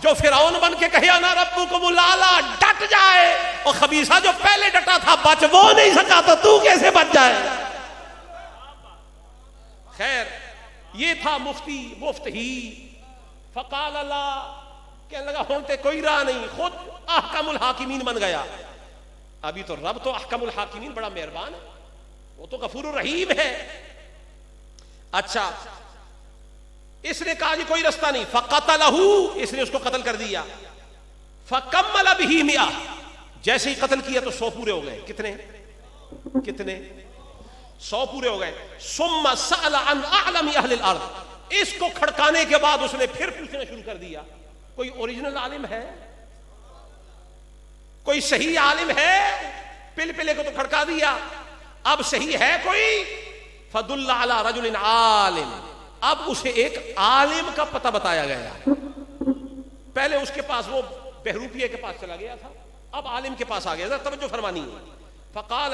[SPEAKER 1] جو فرعون بن کے کہے انا ربکم الاعلی، ڈٹ جائے. اور خبیثہ جو پہلے ڈٹا تھا بچ وہ نہیں سکا تو کیسے بچ جائے؟ خیر، یہ تھا مفت ہی. فقال اللہ، کہنے لگا ہونتے کوئی راہ نہیں، خود احکم الحاکمین بن گیا. ابھی تو رب تو احکم الحاکمین بڑا مہربان ہے، وہ تو غفور الرحیم ہے. اچھا، اس نے کہا جی کوئی رستہ نہیں. فقتلہ، اس نے اس کو قتل کر دیا. فکمل بہ 100، جیسے ہی قتل کیا تو 100 پورے ہو گئے. کتنے 100 پورے ہو گئے. ثم سأل عن اعلم اہل الارض، اس کو کھڑکانے کے بعد اس نے پھر پوچھنا شروع کر دیا کوئی اوریجنل عالم ہے، کوئی صحیح عالم ہے؟ پلے کو تو کھڑکا دیا، اب صحیح ہے کوئی؟ فدل علی رجل عالم، اب اسے ایک عالم کا پتہ بتایا گیا. پہلے اس کے پاس وہ بہروپیے کے پاس چلا گیا تھا، اب عالم کے پاس آ گیا. ذرا توجہ فرمانی ہے. فقال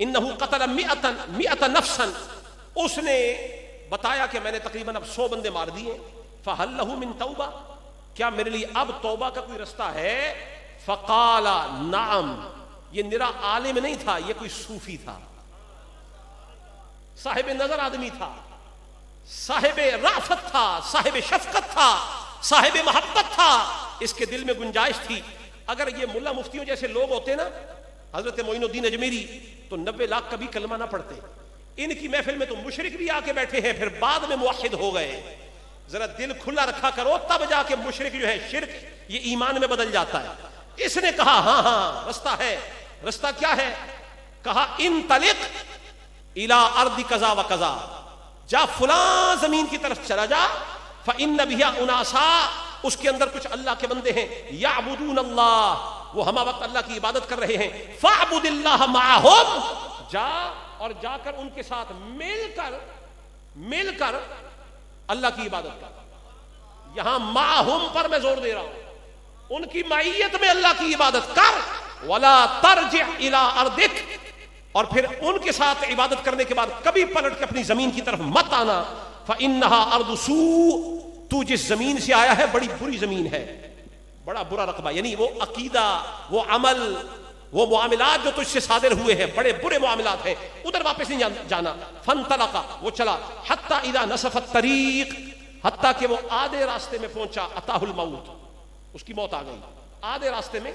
[SPEAKER 1] انه قتل 100 نفسا، اس نے بتایا کہ میں نے تقریباً اب 100 بندے مار دیے. فهل له من توبہ، کیا میرے لیے اب توبہ کا کوئی رستہ ہے؟ فقال نعم. یہ نرا عالم نہیں تھا، یہ کوئی صوفی تھا، صاحب نظر آدمی تھا، صاحب رافت تھا، صاحب شفقت تھا، صاحب محبت تھا. اس کے دل میں گنجائش تھی. اگر یہ ملا مفتیوں جیسے لوگ ہوتے نا، حضرت معین الدین اجمیری، تو 90 لاکھ کبھی کلمہ نہ پڑھتے. ان کی محفل میں تو مشرک بھی آ کے بیٹھے ہیں، پھر بعد میں موحد ہو گئے. ذرا دل کھلا رکھا کرو، تب جا کے مشرک جو ہے شرک یہ ایمان میں بدل جاتا ہے. اس نے کہا ہاں رستہ ہے. رستہ کیا ہے؟ کہا انطلق الی ارض کذا و کذا، جا فلاں زمین کی طرف چلا جا. فإن بها اناسا، اس کے اندر کچھ اللہ کے بندے ہیں، یعبدون اللہ، وہ ہمہ وقت اللہ کی عبادت کر رہے ہیں. فاعبد اللہ معہم، جا اور جا کر ان کے ساتھ مل کر اللہ کی عبادت کر. یہاں معہم پر میں زور دے رہا ہوں، ان کی معیت میں اللہ کی عبادت کر. ولا ترجع الی ارضک، اور پھر ان کے ساتھ عبادت کرنے کے بعد کبھی پلٹ کے اپنی زمین کی طرف مت آنا. فإنها ارض سوء، تو جس زمین سے آیا ہے بڑی بری زمین ہے، بڑا برا رقبہ. یعنی وہ عقیدہ، وہ عمل، وہ معاملات جو تجھ سے صادر ہوئے ہیں بڑے برے معاملات ہیں، ادھر واپس نہیں جانا. فانطلق، وہ چلا. حتی اذا نصف الطریق، حتیٰ کہ وہ آدھے راستے میں پہنچا. اتاہ الموت، اس کی موت آ گئی آدھے راستے میں.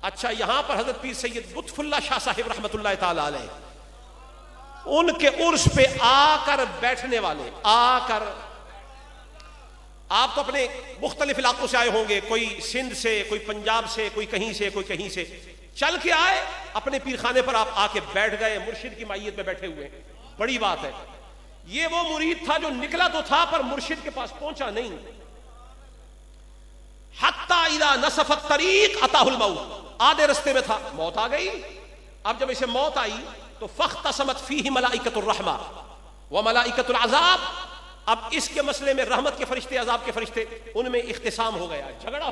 [SPEAKER 1] اچھا، یہاں پر حضرت پیر سید لطف اللہ شاہ صاحب رحمۃ اللہ تعالی علیہ، ان کے عرس پہ آ کر بیٹھنے والے، آ کر، آپ تو اپنے مختلف علاقوں سے آئے ہوں گے، کوئی سندھ سے، کوئی پنجاب سے، کوئی کہیں سے، کوئی کہیں سے، چل کے آئے اپنے پیر خانے پر، آپ آ کے بیٹھ گئے، مرشد کی مائیت میں بیٹھے ہوئے. بڑی بات ہے. یہ وہ مرید تھا جو نکلا تو تھا پر مرشد کے پاس پہنچا نہیں. حتی اذا نصف الطریق اتاہ الموت، آدھے رستے میں تھا، موت آ گئی. اب جب اسے موت آئی تو فاختصمت فیہ ملائکۃ الرحمہ وملائکۃ العذاب. اب اس کے مسئلے میں رحمت کے فرشتے عذاب کے فرشتے ان میں اختصام ہو گیا، جھگڑا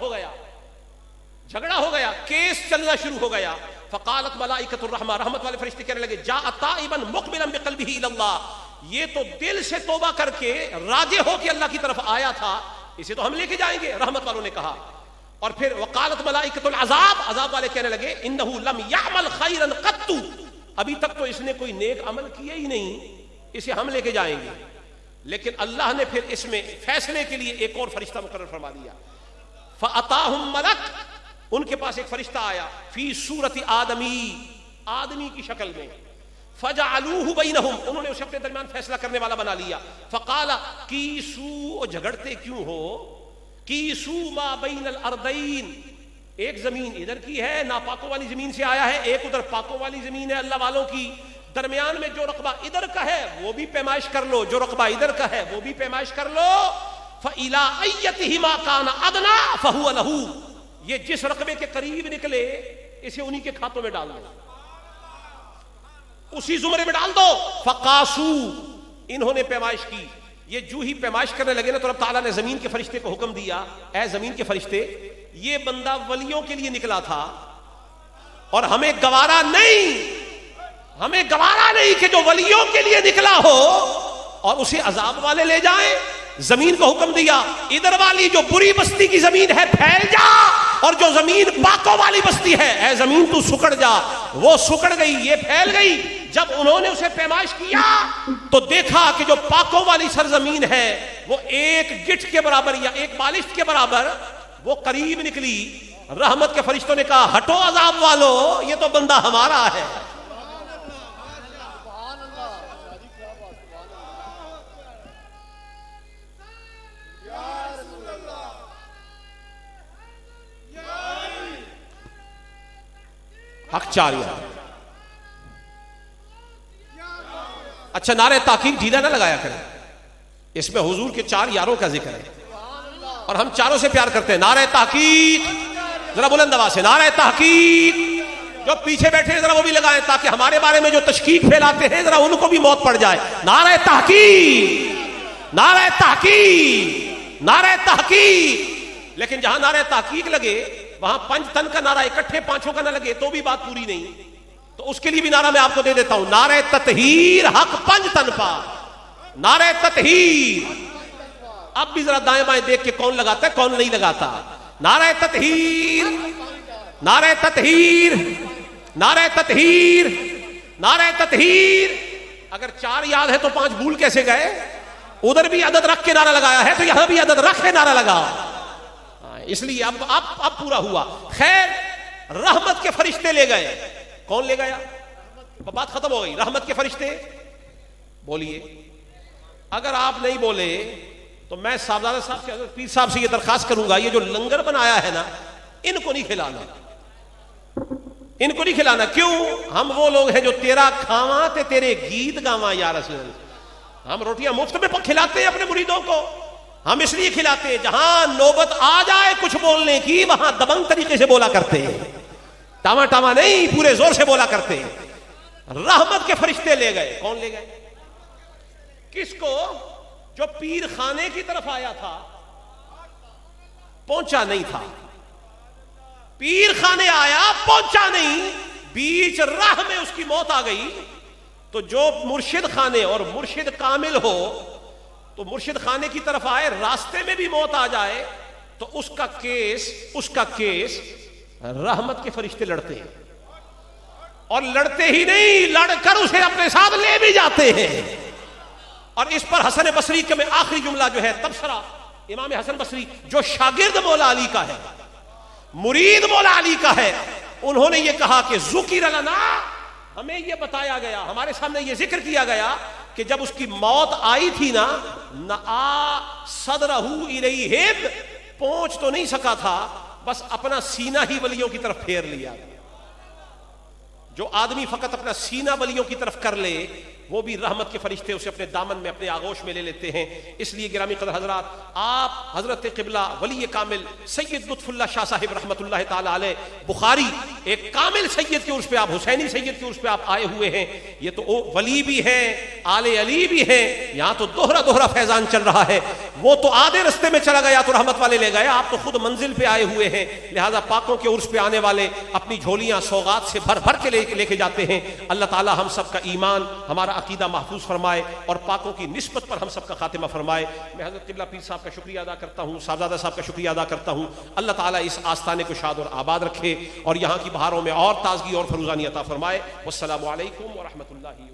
[SPEAKER 1] ہو گیا، کیس چلنا شروع ہو گیا. فقالت ملائکۃ الرحمہ، رحمت والے فرشتے کہنے لگے جاء تائبا مقبلا بقلبہ الی اللہ، یہ تو دل سے توبہ کر کے راجع ہو کے اللہ کی طرف آیا تھا، اسے تو ہم لے کے جائیں گے. رحمت والوں نے کہا. اور پھر وقالت ملائکۃ العذاب، عذاب والے کہنے لگے انہ لم یعمل خیرا قط، ابھی تک تو اس نے کوئی نیک عمل کیا ہی نہیں، اسے ہم لے کے جائیں گے. لیکن اللہ نے پھر اس میں فیصلے کے لیے ایک اور فرشتہ مقرر فرما دیا. فاتاہم ملک، ان کے پاس ایک فرشتہ آیا، فی صورت آدمی کی شکل میں. فجعلوہ بینہم، انہوں نے اسے اپنے درمیان فیصلہ کرنے والا بنا لیا. فقال کیسو، جھگڑتے کیوں ہو، کیسو ما بین الارضین، ایک زمین ادھر کی ہے، ناپاکوں والی زمین سے آیا ہے، ایک ادھر پاکوں والی زمین ہے اللہ والوں کی، درمیان میں جو رقبہ ادھر کا ہے وہ بھی پیمائش کر لو، جو رقبہ ادھر کا ہے وہ بھی پیمائش کر لو. فَإِلَىٰ أَيَّتِهِمَا كَانَ أَدْنَىٰ فَهُوَ لَهُ، یہ جس رقبے کے قریب نکلے اسے انہی کے کھاتوں میں ڈال دو، اسی زمرے میں ڈال دو. فَقَاسُوا، انہوں نے پیمائش کی. یہ جو ہی پیمائش کرنے لگے نا تو رب تعالیٰ نے زمین کے فرشتے کو حکم دیا، اے زمین کے فرشتے، یہ بندہ ولیوں کے لیے نکلا تھا اور ہمیں گوارا نہیں کہ جو ولیوں کے لیے نکلا ہو اور اسے عذاب والے لے جائیں. زمین کو حکم دیا ادھر والی جو بری بستی کی زمین ہے پھیل جا، اور جو زمین پاکوں والی بستی ہے اے زمین تو سکڑ جا. وہ سکڑ گئی، یہ پھیل گئی. جب انہوں نے اسے پیمائش کیا تو دیکھا کہ جو پاکوں والی سرزمین ہے وہ ایک گٹھ کے برابر یا ایک بالشت کے برابر وہ قریب نکلی. رحمت کے فرشتوں نے کہا ہٹو عذاب والو، یہ تو بندہ ہمارا ہے. حق 4 یار. اچھا نعرہ تحقیق ڈھیلا نہ لگایا کریں، اس میں حضور کے 4 یاروں کا ذکر ہے اور ہم چاروں سے پیار کرتے ہیں. نعرہ تحقیق ذرا بلند آواز سے، نعرہ تحقیق. جو پیچھے بیٹھے ہیں ذرا وہ بھی لگائیں تاکہ ہمارے بارے میں جو تشکیک پھیلاتے ہیں ذرا ان کو بھی موت پڑ جائے. نعرہ تحقیق، نعرہ تحقیق، نعرہ تحقیق. لیکن جہاں نعرہ تحقیق لگے وہاں 5 تن کا نعرہ اکٹھے 5 کا نہ لگے تو بھی بات پوری نہیں. تو اس کے لیے بھی نعرہ میں آپ کو دے دیتا ہوں، نعرہ تطہیر حق 5 تن پا، نعرہ تطہیر. اب بھی ذرا دائیں بائیں دیکھ کے کون لگاتا ہے کون نہیں لگاتا. نعرہ تطہیر، نعرہ تطہیر، نعرہ تطہیر، نعرہ تطہیر. اگر 4 یاد ہے تو 5 بھول کیسے گئے؟ ادھر بھی عدد رکھ کے نعرہ لگایا ہے تو یہاں بھی عدد رکھ کے نعرہ لگا، اس لیے اب پورا ہوا. خیر، رحمت کے فرشتے لے گئے. کون لے گیا؟ بات ختم ہو گئی. رحمت کے فرشتے بولیے. اگر آپ نہیں بولے تو میں صاحبزادہ صاحب سے، حضرت پیر صاحب سے یہ درخواست کروں گا، یہ جو لنگر بنایا ہے نا ان کو نہیں کھلانا، ان کو نہیں کھلانا. کیوں؟ ہم وہ لوگ ہیں جو تیرا کھاواں تے تیرے گیت گاواں یا رسول اللہ. ہم روٹیاں مفت میں کھلاتے ہیں اپنے مریدوں کو. ہم اس لیے کھلاتے ہیں جہاں نوبت آ جائے کچھ بولنے کی وہاں دبنگ طریقے سے بولا کرتے ہیں، ٹاما ٹاما نہیں، پورے زور سے بولا کرتے ہیں. رحمت کے فرشتے لے گئے. کون لے گئے؟ کس کو؟ جو پیر خانے کی طرف آیا تھا پہنچا نہیں تھا. پیر خانے آیا پہنچا نہیں، بیچ راہ میں اس کی موت آ گئی. تو جو مرشد خانے اور مرشد کامل ہو تو مرشد خانے کی طرف آئے، راستے میں بھی موت آ جائے تو اس کا کیس رحمت کے فرشتے لڑتے ہیں. اور لڑتے ہی نہیں، لڑ کر اسے اپنے ساتھ لے بھی جاتے ہیں. اور اس پر حسن بصری کے میں آخری جملہ جو ہے تبصرہ امام حسن بصری جو شاگرد مولا علی کا ہے، مرید مولا علی کا ہے، انہوں نے یہ کہا کہ ذکر لنا، ہمیں یہ بتایا گیا، ہمارے سامنے یہ ذکر کیا گیا کہ جب اس کی موت آئی تھی نا، نآ صدرہ الیہم، پہنچ تو نہیں سکا تھا، بس اپنا سینہ ہی ولیوں کی طرف پھیر لیا. جو آدمی فقط اپنا سینہ ولیوں کی طرف کر لے وہ بھی رحمت کے فرشتے اسے اپنے دامن میں اپنے آغوش میں لے لیتے ہیں. اس لیے گرامی قدر حضرات، آپ حضرت قبلہ ولی کامل سید لطف اللہ شاہ صاحب رحمۃ اللہ تعالی علیہ بخاری، ایک کامل سید کے عرس پہ آپ، حسینی سید کے عرس پہ آپ آئے ہوئے ہیں. یہ تو ولی بھی ہیں، آل علی بھی ہیں، یہاں تو دوہرا فیضان چل رہا ہے. وہ تو آدھے رستے میں چلا گیا تو رحمت والے لے گئے، آپ تو خود منزل پہ آئے ہوئے ہیں. لہذا پاکوں کے عرس پہ آنے والے اپنی جھولیاں سوغات سے بھر بھر کے لے کے جاتے ہیں. اللہ تعالی ہم سب کا ایمان، ہمارا عقیدہ محفوظ فرمائے اور پاکوں کی نسبت پر ہم سب کا خاتمہ فرمائے. میں حضرت قبلہ پیر صاحب کا شکریہ ادا کرتا ہوں، صاحبزادہ صاحب کا شکریہ ادا کرتا ہوں. اللہ تعالیٰ اس آستانے کو شاد اور آباد رکھے اور یہاں کی بہاروں میں اور تازگی اور فروزانی عطا فرمائے. والسلام علیکم ورحمۃ اللہ.